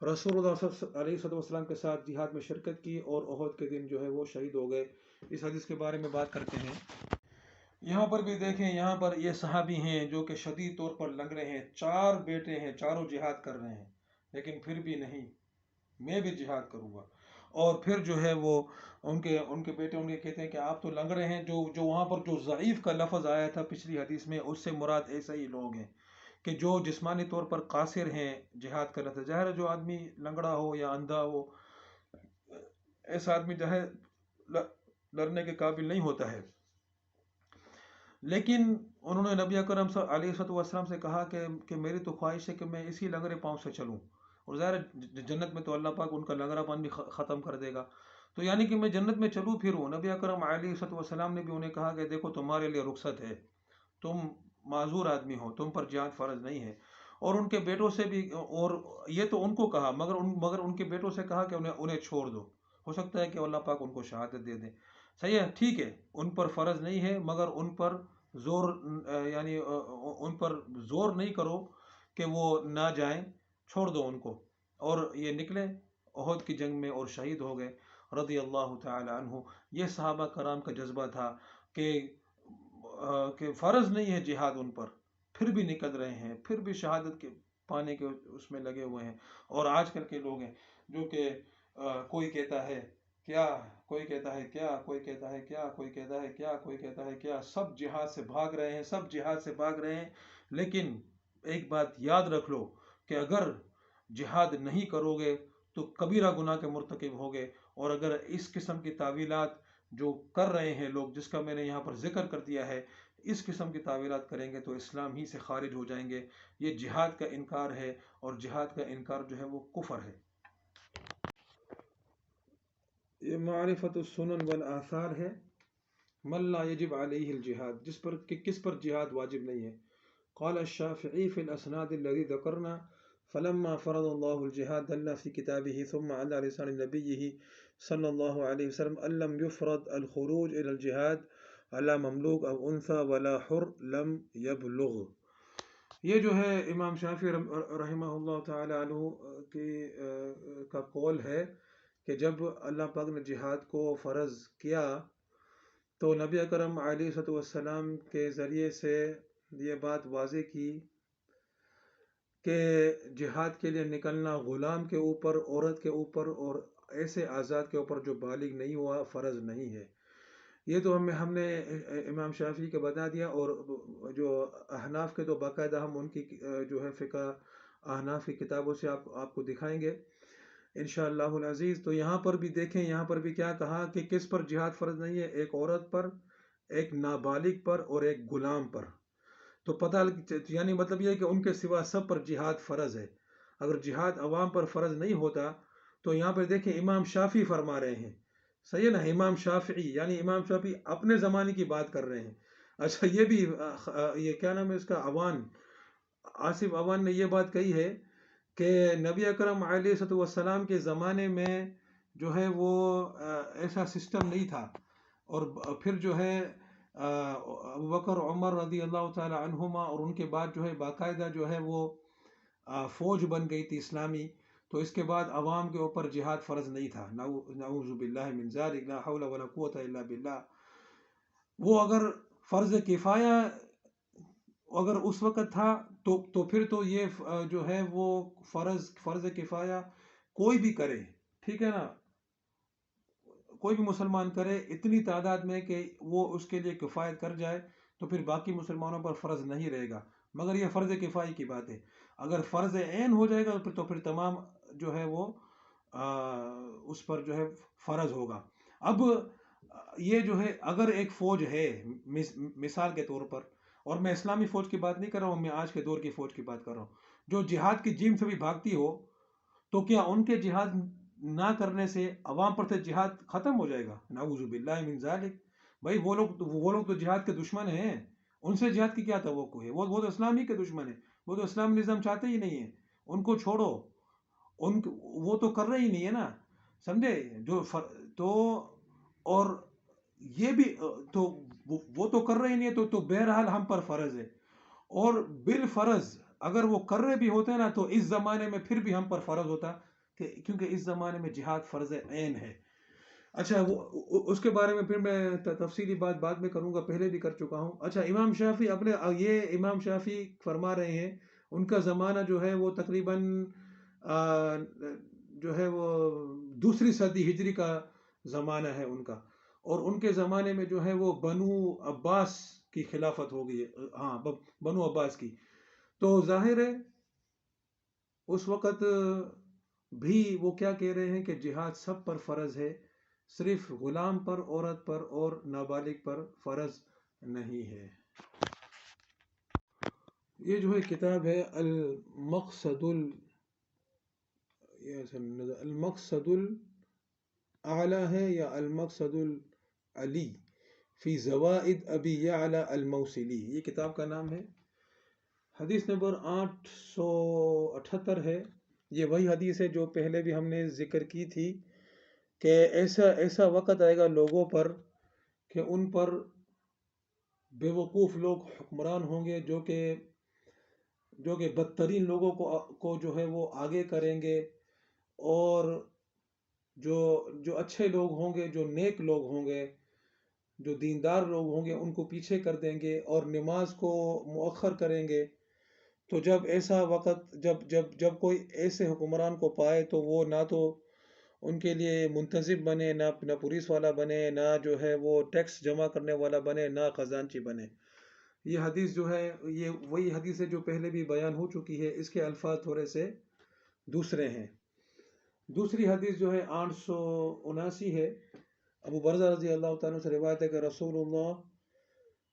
رسول اللہ صلی اللہ علیہ وسلم کے ساتھ جہاد میں شرکت کی، اور احد کے دن جو ہے وہ شہید ہو گئے۔ اس حدیث کے بارے میں بات کرتے ہیں۔ یہاں پر بھی دیکھیں، یہاں پر یہ صحابی ہیں جو کہ شدید طور پر لنگڑے ہیں، 4 بیٹے ہیں، چاروں جہاد کر رہے ہیں، لیکن پھر بھی نہیں، میں بھی جہاد کروں گا۔ اور پھر جو ہے وہ ان کے بیٹے ان کے کہتے ہیں کہ آپ تو لنگڑے ہیں۔ جو وہاں پر جو ضعیف کا لفظ آیا تھا پچھلی حدیث میں، اس سے مراد ایسا ہی لوگ ہیں کہ جو جسمانی طور پر قاصر ہیں جہاد کرنا تھا۔ ظاہر ہے جو آدمی لنگڑا ہو یا اندھا ہو، ایسا آدمی جو ہے لڑنے کے قابل نہیں ہوتا ہے، لیکن انہوں نے نبی اکرم صلی اللہ علیہ وسلم سے کہا کہ میری تو خواہش ہے کہ میں اسی لنگڑے پاؤں سے چلوں، اور ظاہر جنت میں تو اللہ پاک ان کا لنگڑا پن بھی ختم کر دے گا، تو یعنی کہ میں جنت میں چلوں پھروں۔ نبی اکرم علیہ وسلم نے بھی انہیں کہا کہ دیکھو، تمہارے لیے رخصت ہے، تم معذور آدمی ہو، تم پر جہاد فرض نہیں ہے۔ اور ان کے بیٹوں سے بھی، اور یہ تو ان کو کہا، مگر ان کے بیٹوں سے کہا کہ انہیں چھوڑ دو، ہو سکتا ہے کہ اللہ پاک ان کو شہادت دے دیں۔ صحیح ہے، ٹھیک ہے، ان پر فرض نہیں ہے، مگر ان پر زور یعنی ان پر زور نہیں کرو کہ وہ نہ جائیں، چھوڑ دو ان کو. اور یہ نکلے احد کی جنگ میں اور شہید ہو گئے رضی اللہ تعالی عنہ. یہ صحابہ کرام کا جذبہ تھا کہ فرض نہیں ہے جہاد ان پر، پھر بھی نکل رہے ہیں، پھر بھی شہادت کے پانے کے اس میں لگے ہوئے ہیں. اور آج کل کے لوگ ہیں جو کہ کوئی کہتا ہے کیا، کوئی کہتا ہے کیا، کوئی کہتا ہے کیا، کوئی کہتا ہے کیا، کوئی کہتا ہے کیا، سب جہاد سے بھاگ رہے ہیں، سب جہاد سے بھاگ رہے ہیں. لیکن ایک بات یاد رکھ لو کہ اگر جہاد نہیں کرو گے تو کبیرہ گناہ کے مرتکب ہوگے. اور اگر اس قسم کی تعویلات جو کر رہے ہیں لوگ، جس کا میں نے یہاں پر ذکر کر دیا ہے، اس قسم کی تعویلات کریں گے تو اسلام ہی سے خارج ہو جائیں گے. یہ جہاد کا انکار ہے، اور جہاد کا انکار جو ہے وہ کفر ہے. یہ معرفت السنن والآثار ہے. من لا یجب علیہ الجہاد، جس پر کس پر جہاد واجب نہیں ہے. قال الشافعی فی الاسناد الذی ذکرنا فلما فرض اللہ الجہاد دل فی کتابه ثم علی لسان نبیہ صلی اللہ علیہ وسلم ان لم یفرض الخروج الى الجہاد علی مملوک او انثى ولا حر لم یبلغ. یہ جو ہے امام شافعی رحمہ اللہ تعالی عنہ کا قول ہے کہ جب اللہ پاک نے جہاد کو فرض کیا تو نبی اکرم علیہ الصلوۃ والسلام کے ذریعے سے یہ بات واضح کی کہ جہاد کے لیے نکلنا غلام کے اوپر، عورت کے اوپر اور ایسے آزاد کے اوپر جو بالغ نہیں ہوا فرض نہیں ہے. یہ تو ہم نے امام شافعی کا بتا دیا. اور جو احناف کے تو باقاعدہ ہم ان کی جو ہے فقہ احناف کی کتابوں سے آپ کو دکھائیں گے انشاءاللہ العزیز. تو یہاں پر بھی دیکھیں، یہاں پر بھی کیا کہا کہ کس پر جہاد فرض نہیں ہے، ایک عورت پر، ایک نابالغ پر اور ایک غلام پر. تو پتہ یعنی مطلب یہ ہے کہ ان کے سوا سب پر جہاد فرض ہے. اگر جہاد عوام پر فرض نہیں ہوتا تو یہاں پر دیکھیں امام شافعی فرما رہے ہیں، صحیح ہے نا، امام شافعی یعنی امام شافعی اپنے زمانے کی بات کر رہے ہیں. اچھا یہ بھی یہ کیا نام ہے اس کا، عوان، آصف عوان نے یہ بات کہی ہے کہ نبی اکرم علیہ الصلوۃ والسلام کے زمانے میں جو ہے وہ ایسا سسٹم نہیں تھا. اور پھر جو ہے ابو بکر عمر رضی اللہ تعالی عنہما اور ان کے بعد جو ہے باقاعدہ جو ہے وہ فوج بن گئی تھی اسلامی. تو اس کے بعد عوام کے اوپر جہاد فرض نہیں تھا. نعوذ باللہ من ذالک، لا حول ولا قوۃ الا باللہ. وہ اگر فرض کفایہ اگر اس وقت تھا تو پھر تو یہ جو ہے وہ فرض کفایہ کوئی بھی کرے، ٹھیک ہے نا، کوئی بھی مسلمان کرے اتنی تعداد میں کہ وہ اس کے لیے کفایت کر جائے تو پھر باقی مسلمانوں پر فرض نہیں رہے گا. مگر یہ فرض کفائی کی بات ہے. اگر فرض عین ہو جائے گا تو پھر تمام جو ہے وہ اس پر جو ہے فرض ہوگا. اب یہ جو ہے اگر ایک فوج ہے مثال کے طور پر، اور میں اسلامی فوج کی بات نہیں کر رہا ہوں، میں آج کے دور کی فوج کی بات کر رہا ہوں، جو جہاد کی جیم سے بھی بھاگتی ہو، تو کیا ان کے جہاد نہ کرنے سے عوام پر سے جہاد ختم ہو جائے گا؟ نعوذ باللہ من ذالک. بھائی وہ لوگ تو جہاد کے دشمن ہیں، ان سے جہاد کی کیا توقع ہے؟ وہ تو اسلامی کے دشمن ہیں، وہ تو اسلام نظام چاہتے ہی نہیں ہیں. ان کو چھوڑو، وہ تو کر رہے ہی نہیں ہے نا، سمجھے جو تو. اور یہ بھی تو وہ تو کر رہے ہی نہیں ہے تو بہرحال ہم پر فرض ہے. اور بالفرض اگر وہ کر رہے بھی ہوتے ہیں نا تو اس زمانے میں پھر بھی ہم پر فرض ہوتا، کیونکہ اس زمانے میں جہاد فرض عین ہے. اچھا اس کے بارے میں پھر میں تفصیلی بات بعد میں کروں گا، پہلے بھی کر چکا ہوں. اچھا امام شافعی یہ امام شافعی فرما رہے ہیں ان کا زمانہ جو ہے وہ تقریباً جو ہے وہ دوسری صدی ہجری کا زمانہ ہے ان کا. اور ان کے زمانے میں جو ہے وہ بنو عباس کی خلافت ہو گئی ہے، ہاں بنو عباس کی. تو ظاہر ہے اس وقت بھی وہ کیا کہہ رہے ہیں کہ جہاد سب پر فرض ہے، صرف غلام پر، عورت پر اور نابالغ پر فرض نہیں ہے. یہ جو ہے کتاب ہے المقصد الاعلی ہے یا المقصد العلی فی زوائد ابی یعلا الموصلی، یہ کتاب کا نام ہے. حدیث نمبر 878 ہے. یہ وہی حدیث ہے جو پہلے بھی ہم نے ذکر کی تھی کہ ایسا وقت آئے گا لوگوں پر کہ ان پر بیوقوف لوگ حکمران ہوں گے جو کہ بدترین لوگوں کو جو ہے وہ آگے کریں گے، اور جو جو اچھے لوگ ہوں گے، جو نیک لوگ ہوں گے، جو دیندار لوگ ہوں گے، ان کو پیچھے کر دیں گے اور نماز کو مؤخر کریں گے۔ تو جب ایسا وقت جب کوئی ایسے حکمران کو پائے تو وہ نہ تو ان کے لیے منتظم بنے، نہ پولیس والا بنے، نہ جو ہے وہ ٹیکس جمع کرنے والا بنے، نہ خزانچی بنے۔ یہ حدیث جو ہے یہ وہی حدیث ہے جو پہلے بھی بیان ہو چکی ہے، اس کے الفاظ تھوڑے سے دوسرے ہیں۔ دوسری حدیث جو ہے 879 ہے، ابو برزہ رضی اللہ تعالیٰ سے روایت ہے کہ رسول اللہ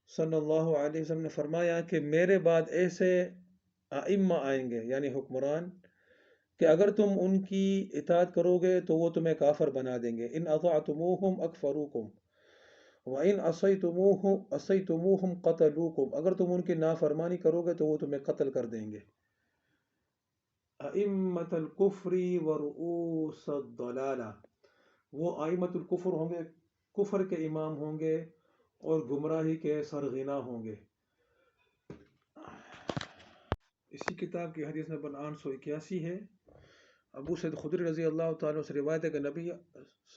صلی اللہ علیہ وسلم نے فرمایا کہ میرے بعد ایسے ائمہ آئیں گے، یعنی حکمران، کہ اگر تم ان کی اطاعت کرو گے تو وہ تمہیں کافر بنا دیں گے۔ ان اطعتموہم اکفروکم وَإِنْ عَصَيْتُمُوهُمْ قَتَلُوكُمْ، اگر تم ان کی نافرمانی کرو گے تو وہ تمہیں قتل کر دیں گے۔ ائمۃ الکفر ورؤوس الضلالہ، وہ ائمۃ الکفر ہوں گے، کفر کے امام ہوں گے اور گمراہی کے سرغنا ہوں گے۔ اسی کتاب کی حدیث نمبر 881 ہے، ابو سعید خدری رضی اللہ تعالیٰ سے روایت ہے کہ نبی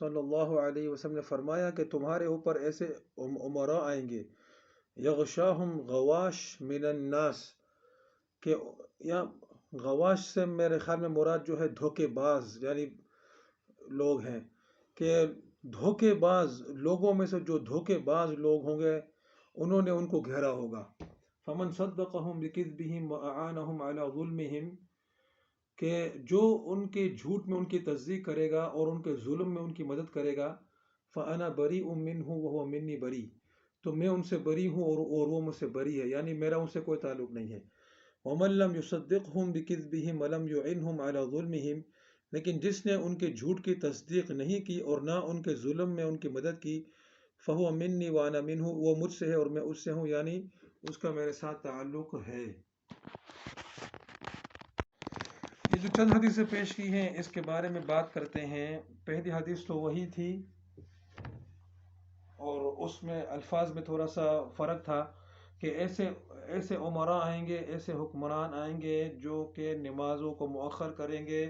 صلی اللہ علیہ وسلم نے فرمایا کہ تمہارے اوپر ایسے امراء آئیں گے، یغشاہم غواش من الناس، کہ یا غواش سے میرے خیال میں مراد جو ہے دھوکے باز یعنی لوگ ہیں، کہ دھوکے باز لوگوں میں سے جو دھوکے باز لوگ ہوں گے انہوں نے ان کو گھیرا ہوگا۔ فمن صدقہم بکذبہم واعانہم علی ظلمہم، کہ جو ان کے جھوٹ میں ان کی تصدیق کرے گا اور ان کے ظلم میں ان کی مدد کرے گا، فانا بریء منہ وہو منی بری، تو میں ان سے بری ہوں اور وہ مجھ سے بری ہے، یعنی میرا ان سے کوئی تعلق نہیں ہے۔ ومن لم يصدقهم بكذبهم ولم يعنهم على ظلمهم، لیکن جس نے ان کے جھوٹ کی تصدیق نہیں کی اور نہ ان کے ظلم میں ان کی مدد کی، فهو منی وانا منہ، وہ مجھ سے ہے اور میں اس سے ہوں، یعنی اس کا میرے ساتھ تعلق ہے۔ یہ جو چند حدیثیں پیش کی ہیں اس کے بارے میں بات کرتے ہیں۔ پہلی حدیث تو وہی تھی اور اس میں الفاظ میں تھوڑا سا فرق تھا کہ ایسے امراء آئیں گے، ایسے حکمران آئیں گے جو کہ نمازوں کو مؤخر کریں گے،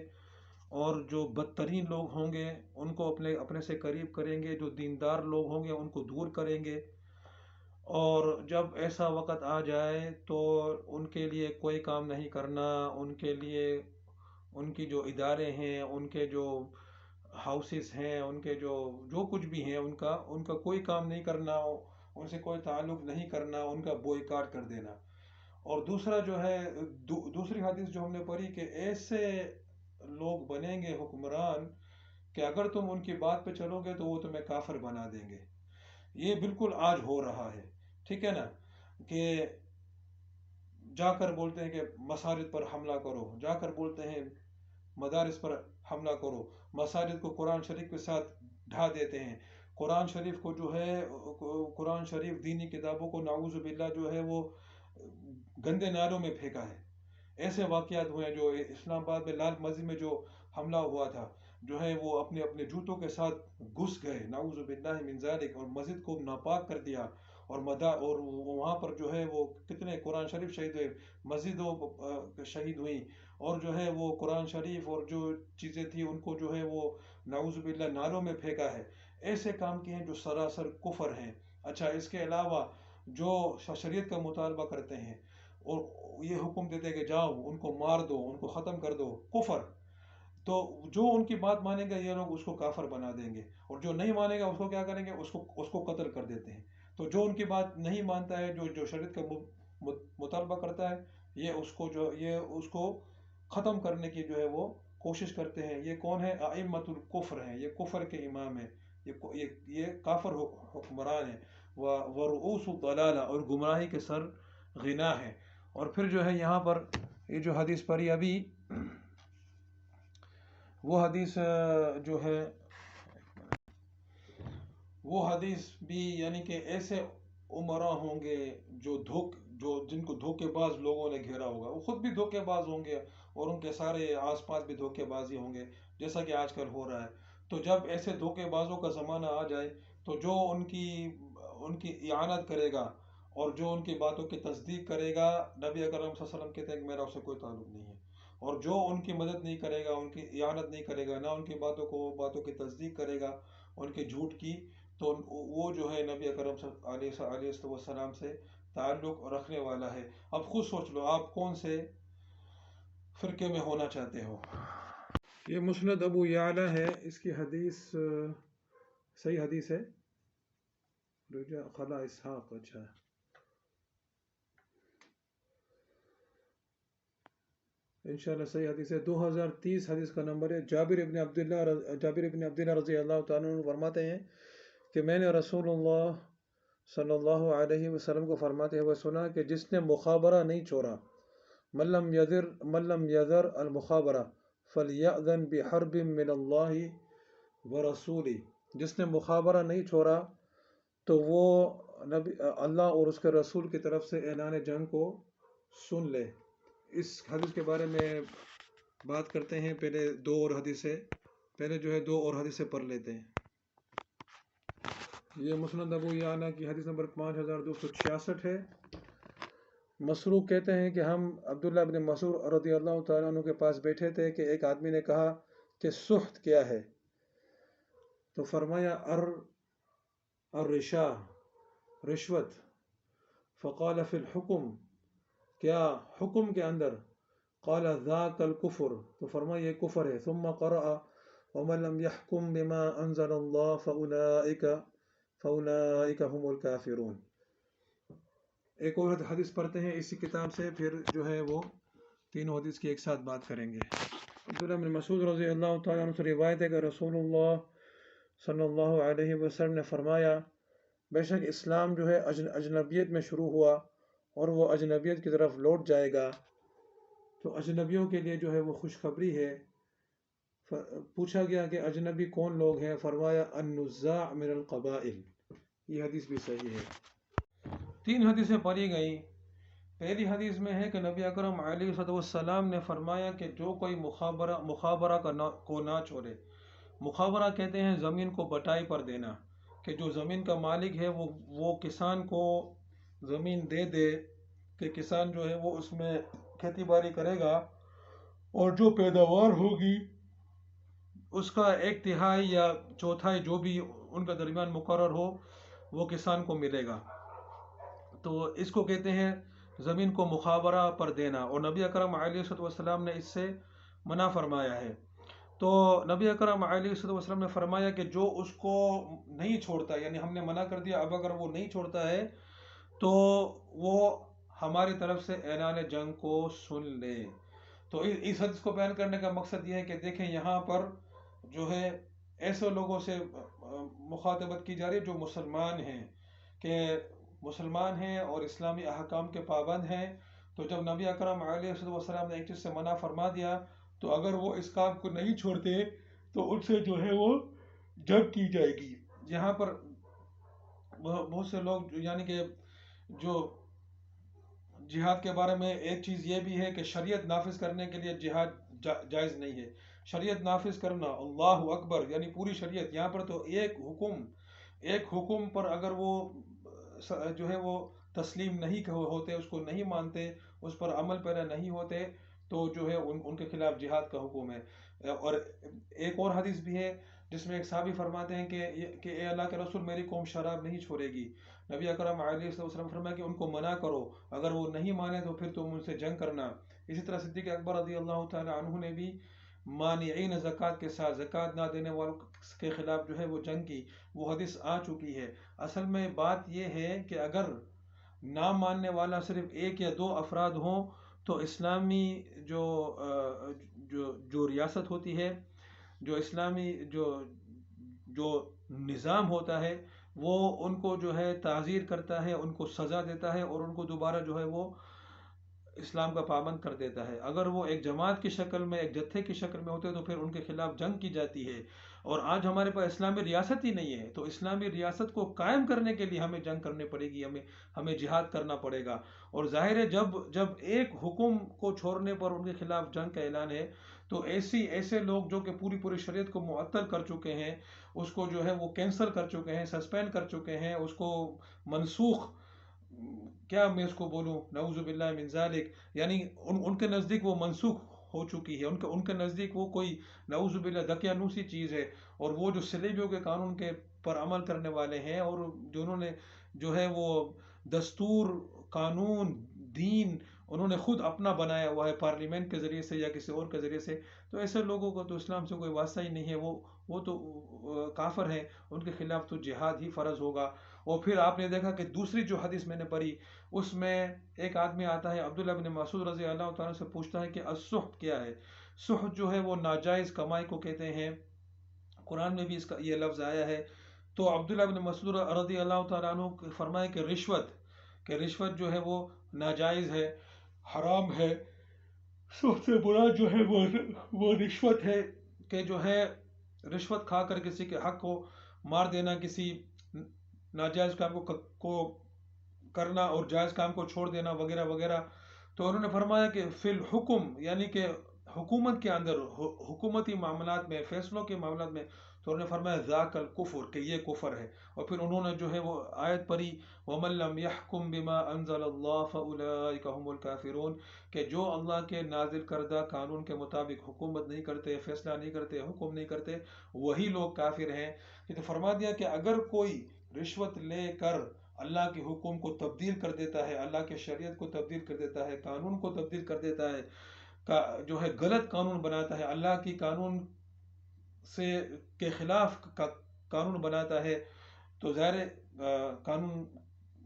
اور جو بدترین لوگ ہوں گے ان کو اپنے سے قریب کریں گے، جو دیندار لوگ ہوں گے ان کو دور کریں گے، اور جب ایسا وقت آ جائے تو ان کے لیے کوئی کام نہیں کرنا، ان کے لیے ان کی جو ادارے ہیں، ان کے جو ہاؤسز ہیں، ان کے جو کچھ بھی ہیں ان کا کوئی کام نہیں کرنا، ان سے کوئی تعلق نہیں کرنا، ان کا بوائکاٹ کر دینا۔ اور دوسرا جو ہے دوسری حدیث جو ہم نے پڑھی کہ ایسے لوگ بنیں گے حکمران کہ اگر تم ان کی بات پہ چلو گے تو وہ تمہیں کافر بنا دیں گے۔ یہ بالکل آج ہو رہا ہے، ٹھیک ہے نا، کہ جا کر بولتے ہیں کہ مساجد پر حملہ کرو، جا کر بولتے ہیں مدارس پر حملہ کرو، مساجد کو قرآن شریف کے ساتھ ڈھا دیتے ہیں، قرآن شریف کو جو ہے قرآن شریف دینی کتابوں کو نعوذ باللہ جو ہے وہ گندے نالوں میں پھینکا ہے۔ ایسے واقعات ہوئے ہیں، جو اسلام آباد میں لال مسجد میں جو حملہ ہوا تھا، جو ہے وہ اپنے جوتوں کے ساتھ گھس گئے نعوذ باللہ من ذالک، اور مسجد کو ناپاک کر دیا، اور وہاں پر جو ہے وہ کتنے قرآن شریف شہید ہوئے، مسجدوں شہید ہوئیں، اور جو ہے وہ قرآن شریف اور جو چیزیں تھیں ان کو جو ہے وہ نعوذ باللہ نالوں میں پھینکا ہے۔ ایسے کام کیے ہیں جو سراسر کفر ہیں۔ اچھا، اس کے علاوہ جو شریعت کا مطالبہ کرتے ہیں اور یہ حکم دیتے ہیں کہ جاؤ ان کو مار دو، ان کو ختم کر دو، کفر، تو جو ان کی بات مانیں گے یہ لوگ اس کو کافر بنا دیں گے، اور جو نہیں مانے گا اس کو کیا کریں گے، اس کو قتل کر دیتے ہیں۔ تو جو ان کی بات نہیں مانتا ہے، جو شریعت کا مطالبہ کرتا ہے، یہ اس کو ختم کرنے کی جو ہے وہ کوشش کرتے ہیں۔ یہ کون ہے؟ ائمۃ الکفر ہیں، یہ کفر کے امام ہیں، یہ کافر حکمران ہیں، ورؤوس الضلالہ، اور گمراہی کے سر غنا ہے۔ اور پھر جو ہے یہاں پر یہ جو حدیث پڑھی ابھی، وہ حدیث جو ہے وہ حدیث بھی یعنی کہ ایسے امراء ہوں گے جن کو دھوکے باز لوگوں نے گھیرا ہوگا، وہ خود بھی دھوکے باز ہوں گے اور ان کے سارے آس پاس بھی دھوکے بازی ہوں گے، جیسا کہ آج کل ہو رہا ہے۔ تو جب ایسے دھوکے بازوں کا زمانہ آ جائے تو جو ان کی اعانت کرے گا اور جو ان کی باتوں کی تصدیق کرے گا، نبی اکرم صلی اللہ علیہ وسلم کہتے ہیں کہ میرا اسے کوئی تعلق نہیں ہے، اور جو ان کی مدد نہیں کرے گا، ان کی اعانت نہیں کرے گا، نہ ان کی باتوں کی تصدیق کرے گا، ان کے جھوٹ کی، تو وہ جو ہے نبی اکرم علیہ السلام سے تعلق رکھنے والا ہے۔ اب خود سوچ لو آپ کون سے فرقے میں ہونا چاہتے ہو۔ یہ مسند ابو یعلا ہے، اس کی حدیث صحیح حدیث ہے، رجا خلا اسحاق، اچھا انشاءاللہ صحیح حدیث ہے، 2030 حدیث کا نمبر ہے۔ جابر ابن عبداللہ رضی اللہ تعالیٰ عنہ فرماتے ہیں کہ میں نے رسول اللہ صلی اللہ علیہ وسلم کو فرماتے ہوئے سنا کہ جس نے مخابرہ نہیں چھوڑا، من لم یذر المخابرہ فلیأذن بحرب من اللہ ورسولہ، جس نے مخابرہ نہیں چھوڑا تو وہ اللہ اور اس کے رسول کی طرف سے اعلان جنگ کو سن لے۔ اس حدیث کے بارے میں بات کرتے ہیں، پہلے دو اور حدیثیں پڑھ لیتے ہیں۔ یہ مسند ابو یعلا کی حدیث نمبر 5266 ہے۔ مسروق کہتے ہیں کہ ہم عبداللہ بن مسعود رضی اللہ تعالیٰ عنہ کے پاس بیٹھے تھے کہ ایک آدمی نے کہا کہ سحت کیا ہے؟ تو فرمایا الرشا، رشوت۔ فقال فی الحکم، کیا حکم کے اندر؟ قال ذاک الکفر، تو فرمایا یہ کفر ہے۔ ثم قرأ ومن لم يحكم بما انزل الله فاولئک هم الکافرون۔ ایک اور حدیث پڑھتے ہیں اسی کتاب سے، پھر جو ہے وہ تینوں حدیث کی ایک ساتھ بات کریں گے۔ عبداللہ بن مسعود رضی اللہ تعالیٰ عنہ سے روایت ہے کہ رسول اللہ صلی اللہ علیہ وسلم نے فرمایا بے شک اسلام جو ہے اجنبیت میں شروع ہوا اور وہ اجنبیت کی طرف لوٹ جائے گا، تو اجنبیوں کے لیے جو ہے وہ خوشخبری ہے۔ پوچھا گیا کہ اجنبی کون لوگ ہیں؟ فرمایا النزاع من القبائل۔ یہ حدیث بھی صحیح ہے۔ 3 حدیثیں پڑھی گئیں۔ پہلی حدیث میں ہے کہ نبی اکرم علیہ السلام نے فرمایا کہ جو کوئی مخابرہ کو نہ چھوڑے۔ مخابرہ کہتے ہیں زمین کو بٹائی پر دینا، کہ جو زمین کا مالک ہے وہ کسان کو زمین دے دے کہ کسان جو ہے وہ اس میں کھیتی باڑی کرے گا، اور جو پیداوار ہوگی اس کا 1/3 یا 1/4 جو بھی ان کا درمیان مقرر ہو وہ کسان کو ملے گا۔ تو اس کو کہتے ہیں زمین کو مخابرہ پر دینا، اور نبی اکرم علیہ السلام نے اس سے منع فرمایا ہے۔ تو نبی اکرم علیہ السلام نے فرمایا کہ جو اس کو نہیں چھوڑتا، یعنی ہم نے منع کر دیا، اب اگر وہ نہیں چھوڑتا ہے تو وہ ہماری طرف سے اعلان جنگ کو سن لے۔ تو اس حدیث کو بیان کرنے کا مقصد یہ ہے کہ دیکھیں یہاں پر جو ہے ایسے لوگوں سے مخاطبت کی جا رہی ہے جو مسلمان ہیں، کہ مسلمان ہیں اور اسلامی احکام کے پابند ہیں۔ تو جب نبی اکرم علیہ السلام نے ایک چیز سے منع فرما دیا تو اگر وہ اس کام کو نہیں چھوڑتے تو ان سے جو ہے وہ جنگ کی جائے گی۔ یہاں پر بہت سے لوگ یعنی کہ جو جہاد کے بارے میں ایک چیز یہ بھی ہے کہ شریعت نافذ کرنے کے لیے جہاد جائز نہیں ہے۔ شریعت نافذ کرنا، اللہ اکبر، یعنی پوری شریعت، یہاں پر تو ایک حکم پر اگر وہ جو ہے وہ تسلیم نہیں ہوتے، اس کو نہیں مانتے، اس پر عمل پیرا نہیں ہوتے، تو جو ہے ان کے خلاف جہاد کا حکم ہے۔ اور ایک اور حدیث بھی ہے جس میں ایک صحابی فرماتے ہیں کہ اے اللہ کے رسول میری قوم شراب نہیں چھوڑے گی۔ نبی اکرم علیہ السلام فرمایا کہ ان کو منع کرو، اگر وہ نہیں مانے تو پھر تم ان سے جنگ کرنا۔ اسی طرح صدیق اکبر رضی اللہ تعالی عنہ نے بھی مانعین زکوٰۃ کے ساتھ، زکوٰۃ نہ دینے والوں کے خلاف جو ہے وہ جنگ کی، وہ حدیث آ چکی ہے۔ اصل میں بات یہ ہے کہ اگر نہ ماننے والا صرف 1 یا 2 افراد ہوں تو اسلامی جو ریاست ہوتی ہے، جو اسلامی جو نظام ہوتا ہے، وہ ان کو جو ہے تعزیر کرتا ہے، ان کو سزا دیتا ہے، اور ان کو دوبارہ جو ہے وہ اسلام کا پابند کر دیتا ہے۔ اگر وہ ایک جماعت کی شکل میں، ایک جتھے کی شکل میں ہوتے تو پھر ان کے خلاف جنگ کی جاتی ہے۔ اور آج ہمارے پاس اسلامی ریاست ہی نہیں ہے، تو اسلامی ریاست کو قائم کرنے کے لیے ہمیں جنگ کرنی پڑے گی، ہمیں جہاد کرنا پڑے گا۔ اور ظاہر ہے جب ایک حکم کو چھوڑنے پر ان کے خلاف جنگ کا اعلان ہے تو ایسے لوگ جو کہ پوری شریعت کو معطل کر چکے ہیں، اس کو جو ہے وہ کینسل کر چکے ہیں، سسپینڈ کر چکے ہیں، اس کو منسوخ کیا میں اس کو بولوں، نعوذ باللہ من ذالک، یعنی ان کے نزدیک وہ منسوخ ہو چکی ہے، ان کے نزدیک وہ کوئی نعوذ باللہ دقیانوسی چیز ہے، اور وہ جو سلیبیوں کے قانون کے پر عمل کرنے والے ہیں، اور جنہوں نے جو ہے وہ دستور، قانون، دین انہوں نے خود اپنا بنایا ہوا ہے پارلیمنٹ کے ذریعے سے یا کسی اور کے ذریعے سے، تو ایسے لوگوں کو تو اسلام سے کوئی واسطہ ہی نہیں ہے، وہ تو کافر ہیں، ان کے خلاف تو جہاد ہی فرض ہوگا۔ اور پھر آپ نے دیکھا کہ دوسری جو حدیث میں نے پڑھی، اس میں ایک آدمی آتا ہے، عبداللہ بن مسعود رضی اللہ تعالیٰ سے پوچھتا ہے کہ السحت کیا ہے؟ سحت جو ہے وہ ناجائز کمائی کو کہتے ہیں، قرآن میں بھی اس کا یہ لفظ آیا ہے۔ تو عبداللہ بن مسعود رضی اللہ تعالیٰ عنہ فرمائے کہ رشوت جو ہے وہ ناجائز ہے، حرام ہے، سب سے برا جو ہے وہ رشوت ہے، کہ جو ہے رشوت کھا کر کسی کے حق کو مار دینا، کسی ناجائز کام کو کرنا اور جائز کام کو چھوڑ دینا وغیرہ وغیرہ۔ تو انہوں نے فرمایا کہ فی الحکم، یعنی کہ حکومت کے اندر، حکومتی معاملات میں، فیصلوں کے معاملات میں، تو انہوں نے فرمایا ذاک الکفر، کہ یہ کفر ہے۔ اور پھر انہوں نے جو ہے وہ آیت پڑھی وَمَن لَّمْ يَحْكُم بِمَا أَنزَلَ اللَّهُ فَأُولَٰئِكَ هُمُ الْكَافِرُونَ، کہ جو اللہ کے نازل کردہ قانون کے مطابق حکومت نہیں کرتے، فیصلہ نہیں کرتے، حکم نہیں کرتے، وہی لوگ کافر ہیں۔ یہ تو فرما دیا کہ اگر کوئی رشوت لے کر اللہ کے حکم کو تبدیل کر دیتا ہے، اللہ کے شریعت کو تبدیل کر دیتا ہے، قانون کو تبدیل کر دیتا ہے، جو ہے غلط قانون بناتا ہے، اللہ کی قانون سے کے خلاف قانون بناتا ہے، تو ظاہر قانون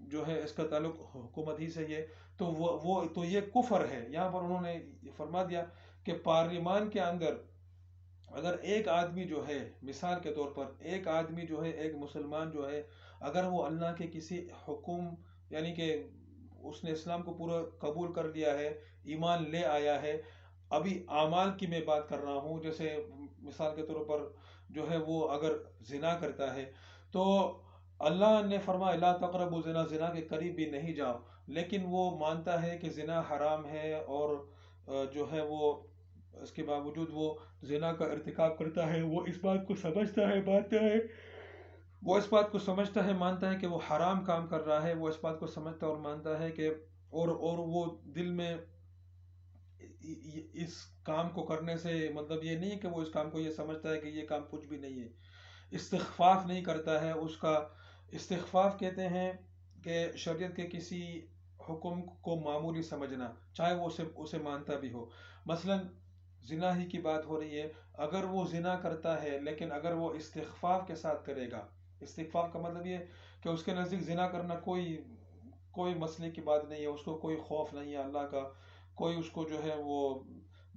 جو ہے اس کا تعلق حکومت ہی سے ہے، تو وہ تو یہ کفر ہے۔ یہاں پر انہوں نے فرما دیا کہ پارلیمان کے اندر اگر ایک آدمی جو ہے، مثال کے طور پر ایک آدمی جو ہے، ایک مسلمان جو ہے، اگر وہ اللہ کے کسی حکم، یعنی کہ اس نے اسلام کو پورا قبول کر لیا ہے، ایمان لے آیا ہے، ابھی اعمال کی میں بات کر رہا ہوں، جیسے مثال کے طور پر جو ہے وہ اگر زنا کرتا ہے، تو اللہ نے فرمایا لا تقربوا زنا، زنا کے قریب بھی نہیں جاؤ، لیکن وہ مانتا ہے کہ زنا حرام ہے، اور جو ہے وہ اس کے باوجود وہ زنا کا ارتکاب کرتا ہے، وہ اس بات کو سمجھتا ہے، مانتا ہے، وہ اس بات کو سمجھتا ہے، مانتا ہے کہ وہ حرام کام کر رہا ہے، وہ اس بات کو سمجھتا ہے اور مانتا ہے کہ اور وہ دل میں اس کام کو کرنے سے مطلب یہ نہیں ہے کہ وہ اس کام کو یہ سمجھتا ہے کہ یہ کام کچھ بھی نہیں ہے، استخفاف نہیں کرتا ہے اس کا۔ استخفاف کہتے ہیں کہ شریعت کے کسی حکم کو معمولی سمجھنا، چاہے وہ اسے مانتا بھی ہو۔ مثلا زنا ہی کی بات ہو رہی ہے، اگر وہ زنا کرتا ہے لیکن اگر وہ استخفاف کے ساتھ کرے گا، استخفاف کا مطلب یہ کہ اس کے نزدیک زنا کرنا کوئی مسئلے کی بات نہیں ہے، اس کو کوئی خوف نہیں ہے اللہ کا، کوئی اس کو جو ہے وہ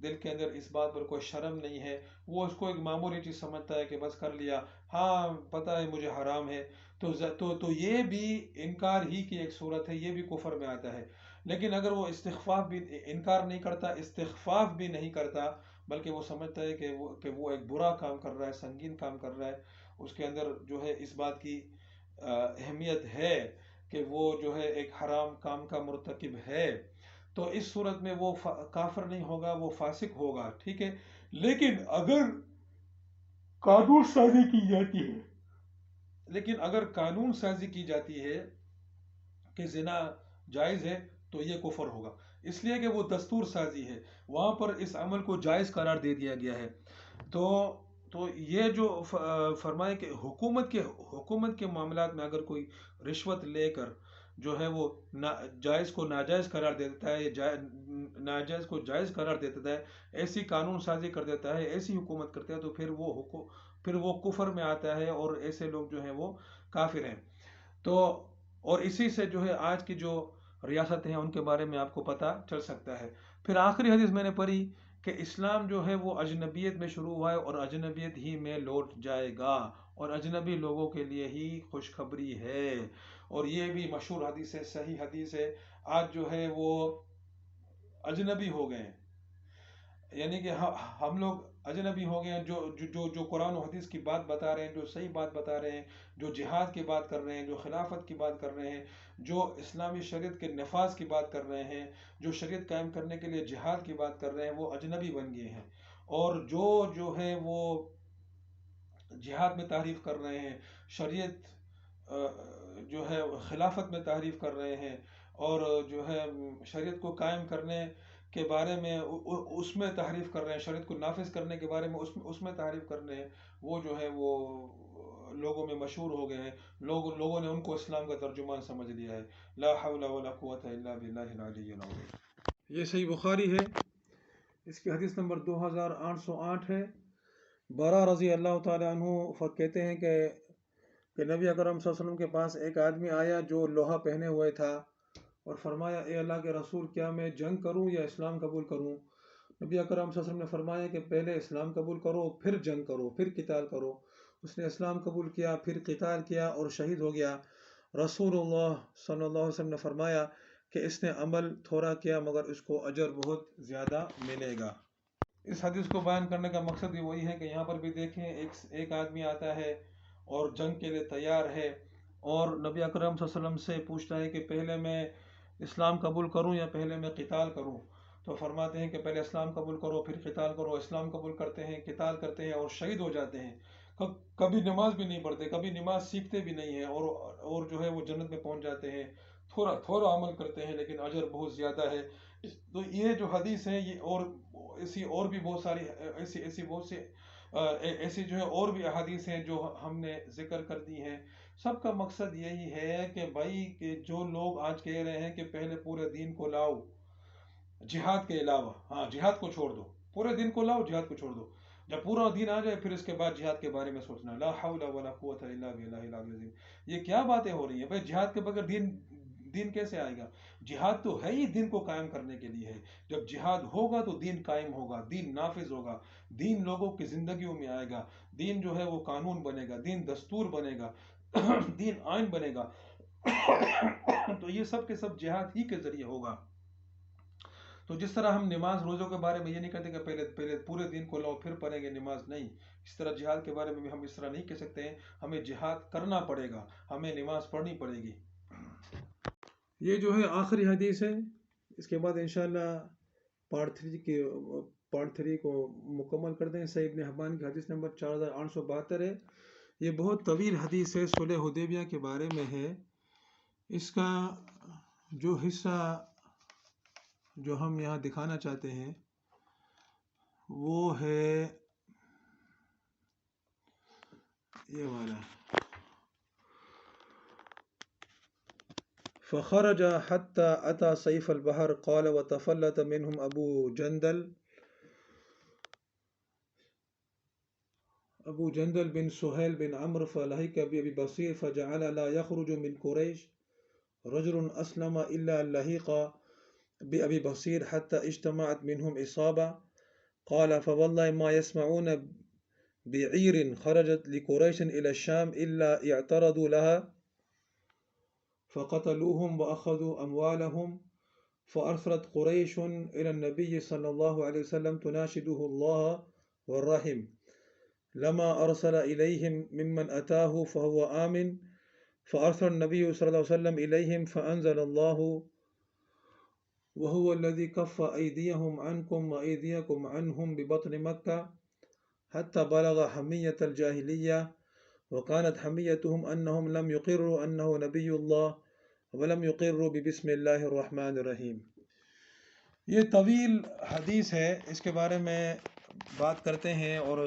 دل کے اندر اس بات پر کوئی شرم نہیں ہے، وہ اس کو ایک معمولی چیز سمجھتا ہے کہ بس کر لیا، ہاں پتہ ہے مجھے حرام ہے، تو یہ بھی انکار ہی کی ایک صورت ہے، یہ بھی کفر میں آتا ہے۔ لیکن اگر وہ استخفاف بھی انکار نہیں کرتا، استخفاف بھی نہیں کرتا، بلکہ وہ سمجھتا ہے کہ وہ ایک برا کام کر رہا ہے، سنگین کام کر رہا ہے، اس کے اندر جو ہے اس بات کی اہمیت ہے کہ وہ جو ہے ایک حرام کام کا مرتکب ہے، تو اس صورت میں وہ کافر نہیں ہوگا، وہ فاسق ہوگا، ٹھیک ہے۔ لیکن اگر قانون سازی کی جاتی ہے اگر قانون سازی کی جاتی ہے کہ زنا جائز ہے، تو یہ کفر ہوگا، اس لیے کہ وہ دستور سازی ہے، وہاں پر اس عمل کو جائز قرار دے دیا گیا ہے۔ تو یہ جو فرمائے کہ حکومت کے معاملات میں اگر کوئی رشوت لے کر جو ہے وہ جائز کو ناجائز قرار دے دیتا ہے، ناجائز کو جائز قرار دے دیتا ہے، ایسی قانون سازی کر دیتا ہے، ایسی حکومت کرتا ہے، تو پھر وہ کفر میں آتا ہے، اور ایسے لوگ جو ہیں وہ کافر ہیں۔ تو اور اسی سے جو ہے آج کی جو ریاست ہیں ان کے بارے میں آپ کو پتہ چل سکتا ہے۔ پھر آخری حدیث میں نے پڑھی کہ اسلام جو ہے وہ اجنبیت میں شروع ہوا ہے اور اجنبیت ہی میں لوٹ جائے گا، اور اجنبی لوگوں کے لیے ہی خوشخبری ہے، اور یہ بھی مشہور حدیث ہے، صحیح حدیث ہے۔ آج جو ہے وہ اجنبی ہو گئے ہیں، یعنی کہ ہم لوگ اجنبی ہو گئے ہیں، جو قرآن و حدیث کی بات بتا رہے ہیں، جو صحیح بات بتا رہے ہیں، جو جہاد کی بات کر رہے ہیں، جو خلافت کی بات کر رہے ہیں، جو اسلامی شریعت کے نفاذ کی بات کر رہے ہیں، جو شریعت قائم کرنے کے لیے جہاد کی بات کر رہے ہیں، وہ اجنبی بن گئے ہیں، اور جو ہے وہ جہاد میں تعریف کر رہے ہیں، شریعت جو ہے خلافت میں تعریف کر رہے ہیں، اور جو ہے شریعت کو قائم کرنے کے بارے میں اس میں تعریف کر رہے ہیں، شریعت کو نافذ کرنے کے بارے میں اس میں تعریف کر رہے ہیں، وہ جو ہے وہ لوگوں میں مشہور ہو گئے ہیں، لوگوں نے ان کو اسلام کا ترجمان سمجھ لیا ہے۔ لا حول ولا قوت الا باللہ العلی العظیم۔ یہ صحیح بخاری ہے، اس کی حدیث نمبر 2808 ہے۔ برا رضی اللہ تعالیٰ عنہ کہتے ہیں کہ نبی اکرم صلی اللہ علیہ وسلم کے پاس ایک آدمی آیا جو لوہا پہنے ہوئے تھا، اور فرمایا اے اللہ کے رسول، کیا میں جنگ کروں یا اسلام قبول کروں؟ نبی اکرم صلی اللہ علیہ وسلم نے فرمایا کہ پہلے اسلام قبول کرو، پھر جنگ کرو، پھر قتال کرو۔ اس نے اسلام قبول کیا، پھر قتال کیا اور شہید ہو گیا۔ رسول اللہ صلی اللہ علیہ وسلم نے فرمایا کہ اس نے عمل تھوڑا کیا مگر اس کو اجر بہت زیادہ ملے گا۔ اس حدیث کو بیان کرنے کا مقصد بھی وہی ہے کہ یہاں پر بھی دیکھیں، ایک آدمی آتا ہے اور جنگ کے لیے تیار ہے، اور نبی اکرم صلی اللہ علیہ وسلم سے پوچھتا ہے کہ پہلے میں اسلام قبول کروں یا پہلے میں قتال کروں؟ تو فرماتے ہیں کہ پہلے اسلام قبول کرو، پھر قتال کرو۔ اسلام قبول کرتے ہیں، قتال کرتے ہیں اور شہید ہو جاتے ہیں، کبھی نماز بھی نہیں پڑھتے، کبھی نماز سیکھتے بھی نہیں ہیں، اور جو ہے وہ جنت میں پہنچ جاتے ہیں۔ تھوڑا تھوڑا عمل کرتے ہیں لیکن اجر بہت زیادہ ہے۔ تو یہ جو حدیث ہے، یہ اور بھی بہت ساری ایسی بہت سی ایسی جو ہے اور بھی احادیث ہیں جو ہم نے ذکر کر دی ہیں۔ سب کا مقصد یہی ہے کہ بھائی کہ جو لوگ آج کہہ رہے ہیں کہ پہلے پورے دین کو لاؤ جہاد کے علاوہ، ہاں جہاد کو چھوڑ دو، پورے دین کو لاؤ، جہاد کو چھوڑ دو، جب پورا دین آ جائے پھر اس کے بعد جہاد کے بارے میں سوچنا، لا حول ولا قوت الا باللہ العلی العظیم۔ یہ کیا باتیں ہو رہی ہیں بھائی؟ جہاد کے بغیر دین کیسے آئے گا؟ جہاد تو ہے ہی دین کو قائم کرنے کے لیے ہے۔ جب جہاد ہوگا تو دین قائم ہوگا، دین نافذ ہوگا، دین لوگوں کی زندگیوں میں آئے گا، دین جو ہے وہ قانون بنے گا، دین دستور بنے گا، دین آئین بنے گا۔ تو یہ سب کے سب جہاد ہی کے ذریعے ہوگا۔ تو جس طرح ہم نماز روزوں کے بارے میں یہ نہیں کہتے کہ پہلے پورے دین کو لاؤ پھر پڑھیں گے نماز، نہیں، اس طرح جہاد کے بارے میں بھی ہم اس طرح نہیں کہہ سکتے ہیں۔ ہمیں جہاد کرنا پڑے گا، ہمیں نماز پڑھنی پڑے گی۔ یہ جو ہے آخری حدیث ہے، اس کے بعد انشاءاللہ پارٹ 3 کو مکمل کر دیں۔ صحیح ابن حبان کی حدیث نمبر 4872 ہے۔ یہ بہت طویل حدیث ہے، صلح حدیبیہ کے بارے میں ہے۔ اس کا جو حصہ جو ہم یہاں دکھانا چاہتے ہیں وہ ہے یہ والا۔ فخرج حتى أتى صيف البحر قال وتفلت منهم أبو جندل بن سهيل بن عمرو فلهك بأبي بصير فجعل لا يخرج من قريش رجل أسلم إلا لهيق بأبي بصير حتى اجتمعت منهم إصابة. قال فوالله ما يسمعون بعير خرجت لقريش إلى الشام إلا اعترضوا لها فقتلوهم وأخذوا أموالهم. فأرسلت قريش إلى النبي صلى الله عليه وسلم تناشده الله والرحم لما أرسل إليهم ممن أتاه فهو آمن. فأرسل النبي صلى الله عليه وسلم إليهم فأنزل الله وهو الذي كف أيديهم عنكم وأيديكم عنهم ببطن مكة حتى بلغ حمية الجاهلية. وكانت حميتهم أنهم لم يقروا أنه نبي الله ولم يقروا ببسم الله الرحمن الرحيم. یہ طویل حدیث ہے، اس کے بارے میں بات کرتے ہیں اور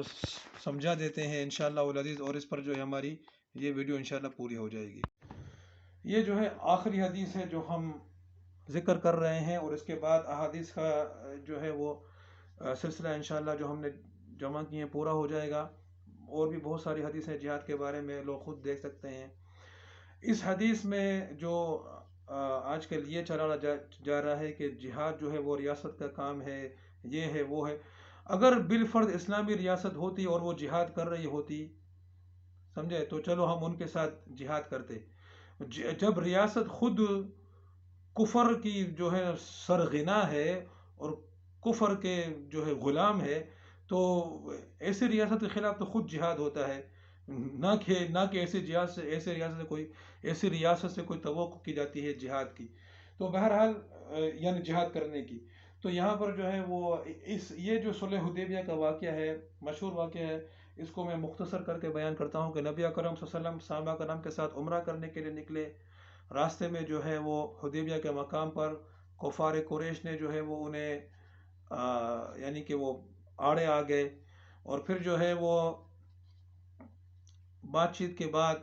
سمجھا دیتے ہیں انشاءاللہ العزیز، اور اس پر جو ہے ہماری یہ ویڈیو انشاءاللہ پوری ہو جائے گی۔ یہ جو ہے آخری حدیث ہے جو ہم ذکر کر رہے ہیں، اور اس کے بعد احادیث کا جو ہے وہ سلسلہ انشاءاللہ جو ہم نے جمع کیے ہیں پورا ہو جائے گا۔ اور بھی بہت ساری حدیثیں جہاد کے بارے میں لوگ خود دیکھ سکتے ہیں۔ اس حدیث میں جو آج کل یہ چلانا جا رہا ہے کہ جہاد جو ہے وہ ریاست کا کام ہے، یہ ہے وہ ہے، اگر بالفرض اسلامی ریاست ہوتی اور وہ جہاد کر رہی ہوتی، سمجھے، تو چلو ہم ان کے ساتھ جہاد کرتے۔ جب ریاست خود کفر کی جو ہے سرغنا ہے اور کفر کے جو ہے غلام ہے، تو ایسے ریاست کے خلاف تو خود جہاد ہوتا ہے، نہ کہ ایسی ریاست سے کوئی توقع کی جاتی ہے جہاد کی۔ تو بہرحال یعنی جہاد کرنے کی، تو یہاں پر جو ہے وہ یہ جو صلح حدیبیہ کا واقعہ ہے، مشہور واقعہ ہے، اس کو میں مختصر کر کے بیان کرتا ہوں کہ نبی اکرم صلی اللہ علیہ وسلم صحابہ کرام کے ساتھ عمرہ کرنے کے لیے نکلے. راستے میں جو ہے وہ حدیبیہ کے مقام پر کفار قریش نے جو ہے وہ انہیں یعنی کہ وہ آڑے آ گئے، اور پھر جو ہے وہ بات چیت کے بعد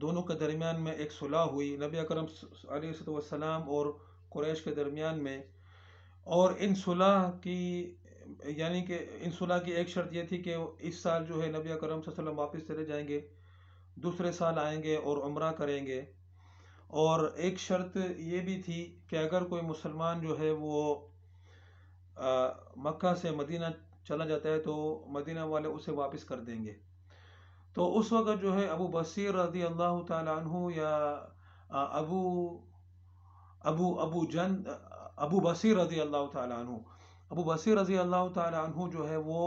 دونوں کے درمیان میں ایک صلح ہوئی نبی اکرم علیہ السلام اور قریش کے درمیان میں. اور ان صلح کی یعنی کہ ان صلح کی ایک شرط یہ تھی کہ اس سال جو ہے نبی اکرم صلی اللہ علیہ وسلم واپس چلے جائیں گے، دوسرے سال آئیں گے اور عمرہ کریں گے. اور ایک شرط یہ بھی تھی کہ اگر کوئی مسلمان جو ہے وہ مکہ سے مدینہ چلا جاتا ہے تو مدینہ والے اسے واپس کر دیں گے. تو اس وقت جو ہے ابو بصیر رضی اللہ تعالیٰ عنہ یا ابو ابو ابو جن ابو بصیر رضی اللہ تعالیٰ عنہ ابو بصیر رضی اللہ تعالیٰ عنہ جو ہے وہ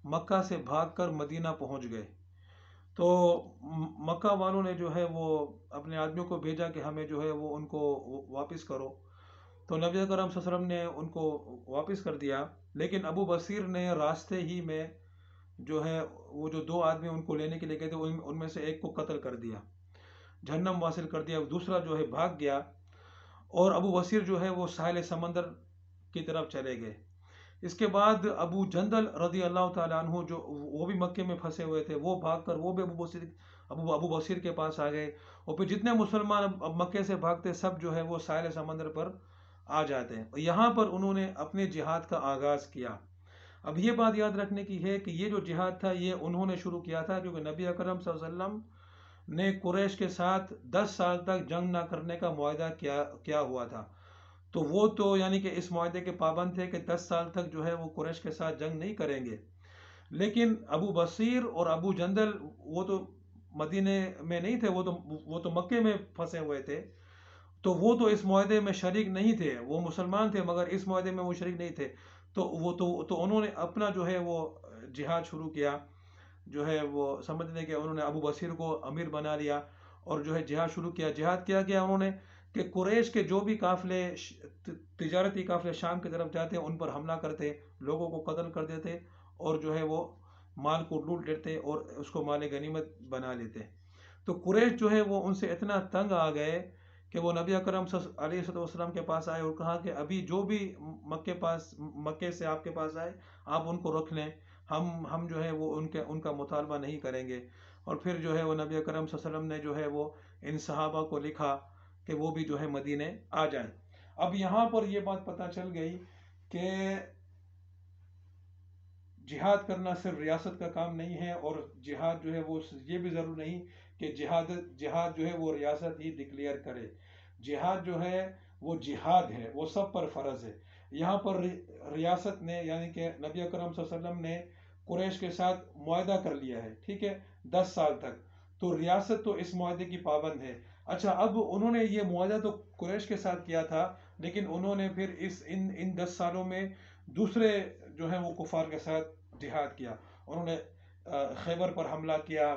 مکہ سے بھاگ کر مدینہ پہنچ گئے. تو مکہ والوں نے جو ہے وہ اپنے آدمیوں کو بھیجا کہ ہمیں جو ہے وہ ان کو واپس کرو. تو نبی کرم صلی اللہ علیہ وسلم نے ان کو واپس کر دیا، لیکن ابو بصیر نے راستے ہی میں جو ہے وہ جو دو آدمی ان کو لینے کے لیے گئے تھے ان میں سے ایک کو قتل کر دیا، جہنم واصل کر دیا. دوسرا جو ہے بھاگ گیا، اور ابو بصیر جو ہے وہ ساحل سمندر کی طرف چلے گئے. اس کے بعد ابو جندل رضی اللہ تعالیٰ عنہ جو وہ بھی مکے میں پھنسے ہوئے تھے، وہ بھاگ کر وہ بھی ابو بصیر کے پاس آ گئے. اور پھر جتنے مسلمان مکے سے بھاگتے سب جو ہے وہ ساحل سمندر پر آ جاتے ہیں. یہاں پر انہوں نے اپنے جہاد کا آغاز کیا. اب یہ بات یاد رکھنے کی ہے کہ یہ جو جہاد تھا یہ انہوں نے شروع کیا تھا، کیونکہ نبی اکرم صلی اللہ علیہ وسلم نے قریش کے ساتھ 10 سال تک جنگ نہ کرنے کا معاہدہ کیا ہوا تھا. تو وہ تو یعنی کہ اس معاہدے کے پابند تھے کہ 10 سال تک جو ہے وہ قریش کے ساتھ جنگ نہیں کریں گے. لیکن ابو بصیر اور ابو جندل وہ تو مدینے میں نہیں تھے، وہ تو مکے میں پھنسے ہوئے تھے. تو وہ تو اس معاہدے میں شریک نہیں تھے، وہ مسلمان تھے مگر اس معاہدے میں وہ شریک نہیں تھے. تو انہوں نے اپنا جو ہے وہ جہاد شروع کیا. جو ہے وہ سمجھ لیں کہ انہوں نے ابو بصیر کو امیر بنا لیا اور جو ہے جہاد شروع کیا. جہاد کیا گیا انہوں نے کہ قریش کے جو بھی قافلے تجارتی قافلے شام کی طرف جاتے ان پر حملہ کرتے، لوگوں کو قتل کر دیتے اور جو ہے وہ مال کو لوٹ لیتے اور اس کو مال غنیمت بنا لیتے. تو قریش جو ہے وہ ان سے اتنا تنگ آ گئے کہ وہ نبی اکرم علیہ السلام کے پاس آئے اور کہا کہ ابھی جو بھی مکے سے آپ کے پاس آئے آپ ان کو رکھ لیں، ہم جو ہے وہ ان کا مطالبہ نہیں کریں گے. اور پھر جو ہے وہ نبی اکرم صلی اللہ علیہ وسلم نے جو ہے وہ ان صحابہ کو لکھا کہ وہ بھی جو ہے مدینے آ جائیں. اب یہاں پر یہ بات پتہ چل گئی کہ جہاد کرنا صرف ریاست کا کام نہیں ہے، اور جہاد جو ہے وہ یہ بھی ضرور نہیں کہ جہاد جو ہے وہ ریاست ہی ڈکلیئر کرے. جہاد جو ہے وہ جہاد ہے، وہ سب پر فرض ہے. یہاں پر ریاست نے یعنی کہ نبی اکرم صلی اللہ علیہ وسلم نے قریش کے ساتھ معاہدہ کر لیا ہے، ٹھیک ہے، 10 سال تک. تو ریاست تو اس معاہدے کی پابند ہے. اچھا، اب انہوں نے یہ معاہدہ تو قریش کے ساتھ کیا تھا، لیکن انہوں نے پھر ان 10 سالوں میں دوسرے جو ہے وہ کفار کے ساتھ جہاد کیا. انہوں نے خیبر پر حملہ کیا.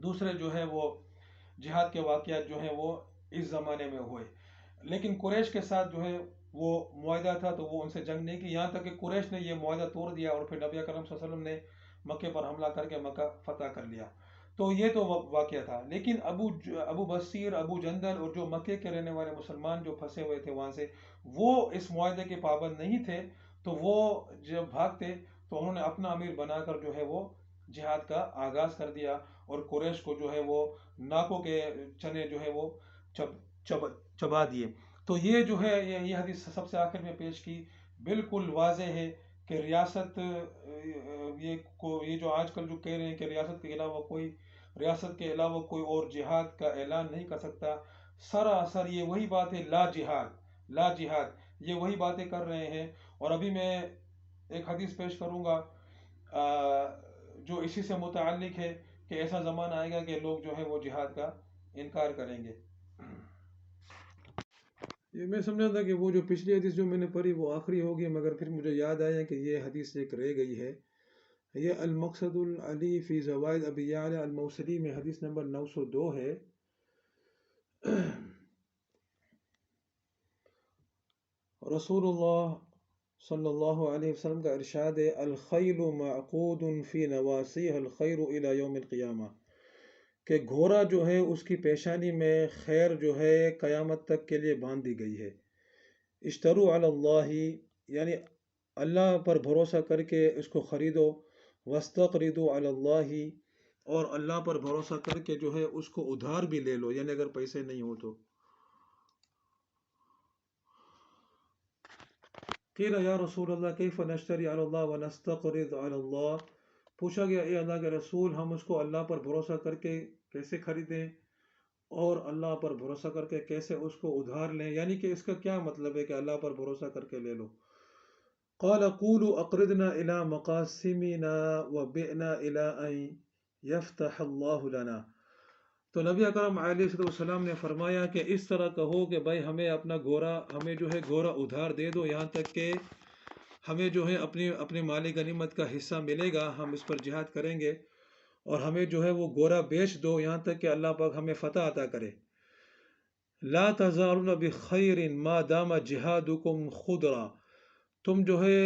دوسرے جو ہے وہ جہاد کے واقعات جو ہیں وہ اس زمانے میں ہوئے. لیکن قریش کے ساتھ جو ہے وہ معاہدہ تھا تو وہ ان سے جنگ نہیں کی، یہاں تک کہ قریش نے یہ معاہدہ توڑ دیا اور پھر نبی اکرم صلی اللہ علیہ وسلم نے مکے پر حملہ کر کے مکہ فتح کر لیا. تو یہ تو واقعہ تھا. لیکن ابو بصیر، ابو جندل اور جو مکے کے رہنے والے مسلمان جو پھنسے ہوئے تھے وہاں سے، وہ اس معاہدے کے پابند نہیں تھے. تو وہ جب بھاگتے تو انہوں نے اپنا امیر بنا کر جو ہے وہ جہاد کا آغاز کر دیا اور قریش کو جو ہے وہ ناکوں کے چنے جو ہے وہ چبا دیے. تو یہ جو ہے یہ حدیث سب سے آخر میں پیش کی، بالکل واضح ہے کہ ریاست یہ جو آج کل جو کہہ رہے ہیں کہ ریاست کے علاوہ کوئی اور جہاد کا اعلان نہیں کر سکتا، سراسر یہ وہی بات ہے، لا جہاد یہ وہی باتیں کر رہے ہیں. اور ابھی میں ایک حدیث پیش کروں گا جو اسی سے متعلق ہے کہ ایسا زمانہ آئے گا کہ لوگ جو ہے وہ جہاد کا انکار کریں گے. یہ میں سمجھا تھا کہ وہ جو پچھلی حدیث جو میں نے پڑھی وہ آخری ہوگی، مگر پھر مجھے یاد آیا کہ یہ حدیث ایک رہ گئی ہے. یہ المقصد العلی فی زوائد ابی یعلا الموصلی میں حدیث نمبر 902 ہے. رسول اللہ صلی اللہ علیہ وسلم کا ارشاد ہے الخیل معقود فی نواسیہ الخیر الی یوم القیامہ، کہ گھوڑا جو ہے اس کی پیشانی میں خیر جو ہے قیامت تک کے لیے باندھ دی گئی ہے۔ اشتروا علی اللہ، یعنی اللہ پر بھروسہ کر کے اس کو خریدو، واستقرضوا علی اللہ، اور اللہ پر بھروسہ کر کے جو ہے اس کو ادھار بھی لے لو، یعنی اگر پیسے نہیں ہو تو۔ قیل یا رسول اللہ کیف نشتری علی اللہ ونستقرض علی اللہ، پوچھا گیا اے اللہ کے رسول ہم اس کو اللہ پر بھروسہ کر کے کیسے خریدیں اور اللہ پر بھروسہ کر کے کیسے اس کو ادھار لیں، یعنی کہ اس کا کیا مطلب ہے کہ اللہ پر بھروسہ کر کے لے لو؟ قال قولوا اقرضنا الى مقاسمنا وبئنا الى ان یفتح اللہ لنا، تو نبی اکرم علیہ السلام نے فرمایا کہ اس طرح کہو کہ بھائی ہمیں اپنا گھوڑا، ہمیں جو ہے گھوڑا ادھار دے دو، یہاں تک کہ ہمیں جو ہے اپنے مال غنیمت کا حصہ ملے گا، ہم اس پر جہاد کریں گے، اور ہمیں جو ہے وہ گھوڑا بیچ دو یہاں تک کہ اللہ پاک ہمیں فتح عطا کرے۔ لا تزالون بخیر ما دام جہادکم خضرا، تم جو ہے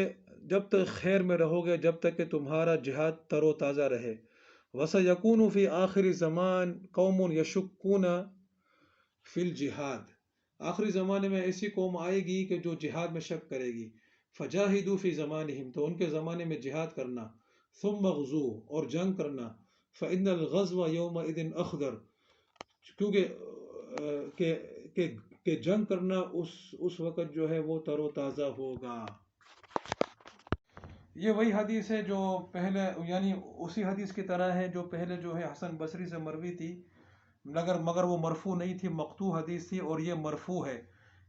جب تک خیر میں رہو گے جب تک کہ تمہارا جہاد تر و تازہ رہے۔ وَسَيَكُونُ فِي آخِرِ زمان قوم یشکون فی الجہاد، آخری زمانے میں ایسی قوم آئے گی کہ جو جہاد میں شک کرے گی۔ فجاہدوا فی زمانہم، تو ان کے زمانے میں جہاد کرنا، ثم غزو، اور جنگ کرنا، فإن الغزو یومئذ اخضر، کیونکہ کہ جنگ کرنا اس وقت جو ہے وہ تر و تازہ ہوگا۔ یہ وہی حدیث ہے جو پہلے، یعنی اسی حدیث کی طرح ہے جو پہلے جو ہے حسن بصری سے مروی تھی، مگر وہ مرفوع نہیں تھی، مقطوع حدیث تھی، اور یہ مرفوع ہے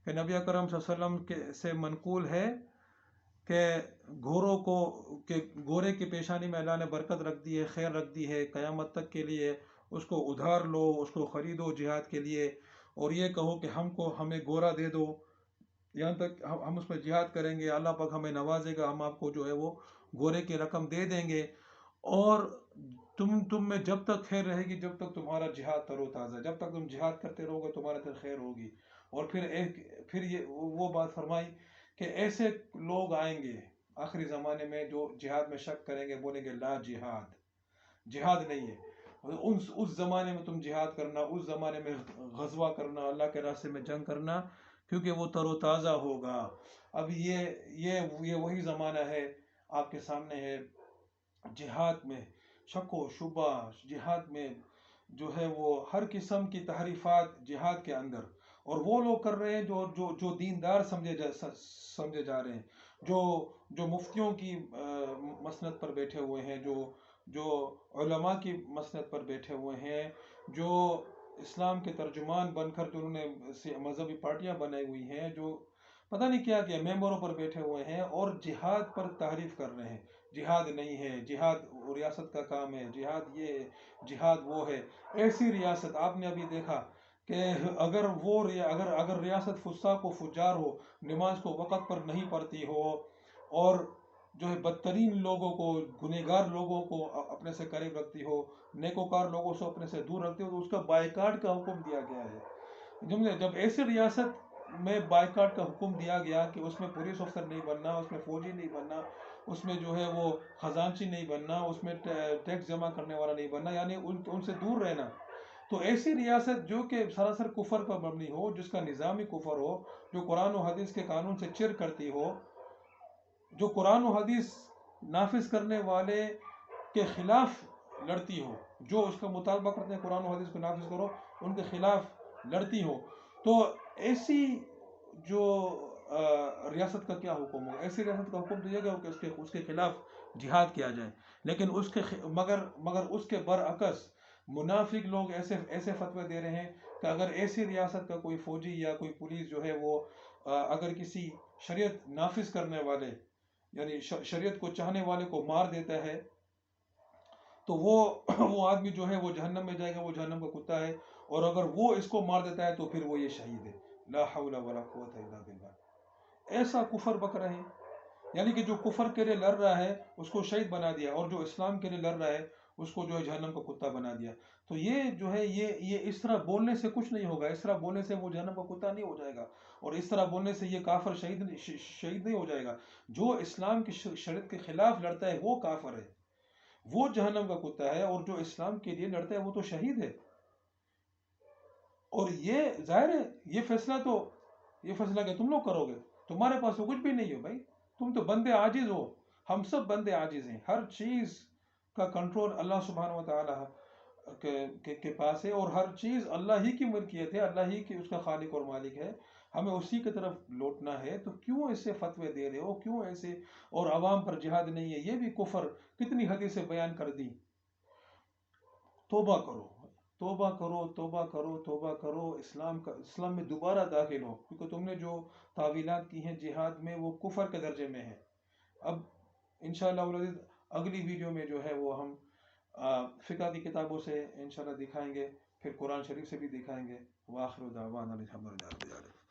کہ نبی اکرم صلی اللہ علیہ وسلم سے منقول ہے کہ گھوڑے کی پیشانی میں اللہ نے برکت رکھ دی ہے، خیر رکھ دی ہے قیامت تک کے لیے، اس کو ادھار لو، اس کو خریدو جہاد کے لیے، اور یہ کہو کہ ہمیں گھوڑا دے دو، یہاں تک ہم اس میں جہاد کریں گے، اللہ پاک ہمیں نوازے گا، ہم آپ کو جو ہے وہ گھوڑے کی رقم دے دیں گے، اور تم میں جب تک خیر رہے گی جب تک تمہارا جہاد تر و تازہ، جب تک تم جہاد کرتے رہو گے تمہارے تر خیر ہوگی۔ اور پھر یہ وہ بات فرمائی کہ ایسے لوگ آئیں گے آخری زمانے میں جو جہاد میں شک کریں گے، بولیں گے لا جہاد نہیں ہے۔ اس زمانے میں تم جہاد کرنا، اس زمانے میں غزوہ کرنا، اللہ کے راستے میں جنگ کرنا، کیونکہ وہ تر و تازہ ہوگا۔ اب یہ وہی زمانہ ہے آپ کے سامنے ہے، جہاد میں شک و شبہ، جہاد میں جو ہے وہ ہر قسم کی تحریفات جہاد کے اندر، اور وہ لوگ کر رہے ہیں جو دیندار سمجھے جا رہے ہیں، جو مفتیوں کی مسند پر بیٹھے ہوئے ہیں، جو علماء کی مسند پر بیٹھے ہوئے ہیں، جو اسلام کے ترجمان بن کر جو انہوں نے مذہبی پارٹیاں بنائی ہوئی ہیں، جو پتہ نہیں کیا ممبروں پر بیٹھے ہوئے ہیں اور جہاد پر تعریف کر رہے ہیں، جہاد نہیں ہے، جہاد ریاست کا کام ہے، جہاد یہ ہے، جہاد وہ ہے۔ ایسی ریاست آپ نے ابھی دیکھا کہ اگر ریاست فساق و فجار ہو، نماز کو وقت پر نہیں پڑھتی ہو، اور جو ہے بدترین لوگوں کو، گنہگار لوگوں کو اپنے سے قریب رکھتی ہو، نیکوکار لوگوں سے اپنے سے دور رکھتی ہو، تو اس کا بائیکاٹ کا حکم دیا گیا ہے۔ جب ایسی ریاست میں بائیکاٹ کا حکم دیا گیا کہ اس میں پولیس افسر نہیں بننا، اس میں فوجی نہیں بننا، اس میں جو ہے وہ خزانچی نہیں بننا، اس میں ٹیکس جمع کرنے والا نہیں بننا، یعنی ان سے دور رہنا، تو ایسی ریاست جو کہ سراسر کفر پر مبنی ہو، جس کا نظامی کفر ہو، جو قرآن و حدیث کے قانون سے چر کرتی ہو، جو قرآن و حدیث نافذ کرنے والے کے خلاف لڑتی ہو، جو اس کا مطالبہ کرتے ہیں قرآن و حدیث کو نافذ کرو، ان کے خلاف لڑتی ہو، تو ایسی جو ریاست کا کیا حکم ہو؟ ایسی ریاست کا حکم دیا گیا کہ اس کے خلاف جہاد کیا جائے، لیکن مگر اس کے برعکس منافق لوگ ایسے فتوے دے رہے ہیں کہ اگر ایسی ریاست کا کوئی فوجی یا کوئی پولیس جو ہے وہ اگر کسی شریعت نافذ کرنے والے، یعنی شریعت کو چاہنے والے کو مار دیتا ہے، تو وہ آدمی جو ہے وہ جہنم میں جائے گا، وہ جہنم کا کتا ہے، اور اگر وہ اس کو مار دیتا ہے تو پھر وہ یہ شہید ہے۔ لا حول ولا قوت الا باللہ، ایسا کفر بک رہے ہیں، یعنی کہ جو کفر کے لیے لڑ رہا ہے اس کو شہید بنا دیا، اور جو اسلام کے لیے لڑ رہا ہے اس کو جو ہے جہنم کا کتا بنا دیا. تو یہ جو ہے یہ اس طرح بولنے سے کچھ نہیں ہوگا. اس طرح بولنے سے وہ جہنم کا کتا نہیں ہو جائے گا, اور اس طرح بولنے سے یہ کافر شہید نہیں ہو جائے گا. جو اسلام کی شریعت کے خلاف لڑتا ہے وہ کافر ہے, وہ جہنم کا کتا ہے, اور جو اسلام کے لیے لڑتا ہے وہ تو شہید ہے. اور یہ ظاہر ہے یہ فیصلہ کہ تم لوگ کرو گے, تمہارے پاس تو کچھ بھی نہیں ہو بھائی, تم تو بندے عاجز ہو. ہم سب بندے عاجز ہیں. ہر چیز کا کنٹرول اللہ سبحانہ و تعالی کے پاس ہے, اور ہر چیز اللہ ہی کی ملکیت ہے, اللہ ہی کی اس کا خالق اور مالک ہے. ہمیں اسی کی طرف لوٹنا ہے. تو کیوں ایسے فتوے دے رہے ہو, کیوں ایسے, اور عوام پر جہاد نہیں ہے, یہ بھی کفر کتنی حدیثیں بیان کر دی. توبہ کرو, توبہ کرو, توبہ کرو, توبہ کرو, اسلام میں دوبارہ داخل ہو, کیونکہ تم نے جو تعویلات کی ہیں جہاد میں وہ کفر کے درجے میں ہے. اب انشاءاللہ اگلی ویڈیو میں جو ہے وہ ہم فقہ کی کتابوں سے انشاءاللہ دکھائیں گے, پھر قرآن شریف سے بھی دکھائیں گے. وآخر دعوانا الحمدللہ رب العالمین.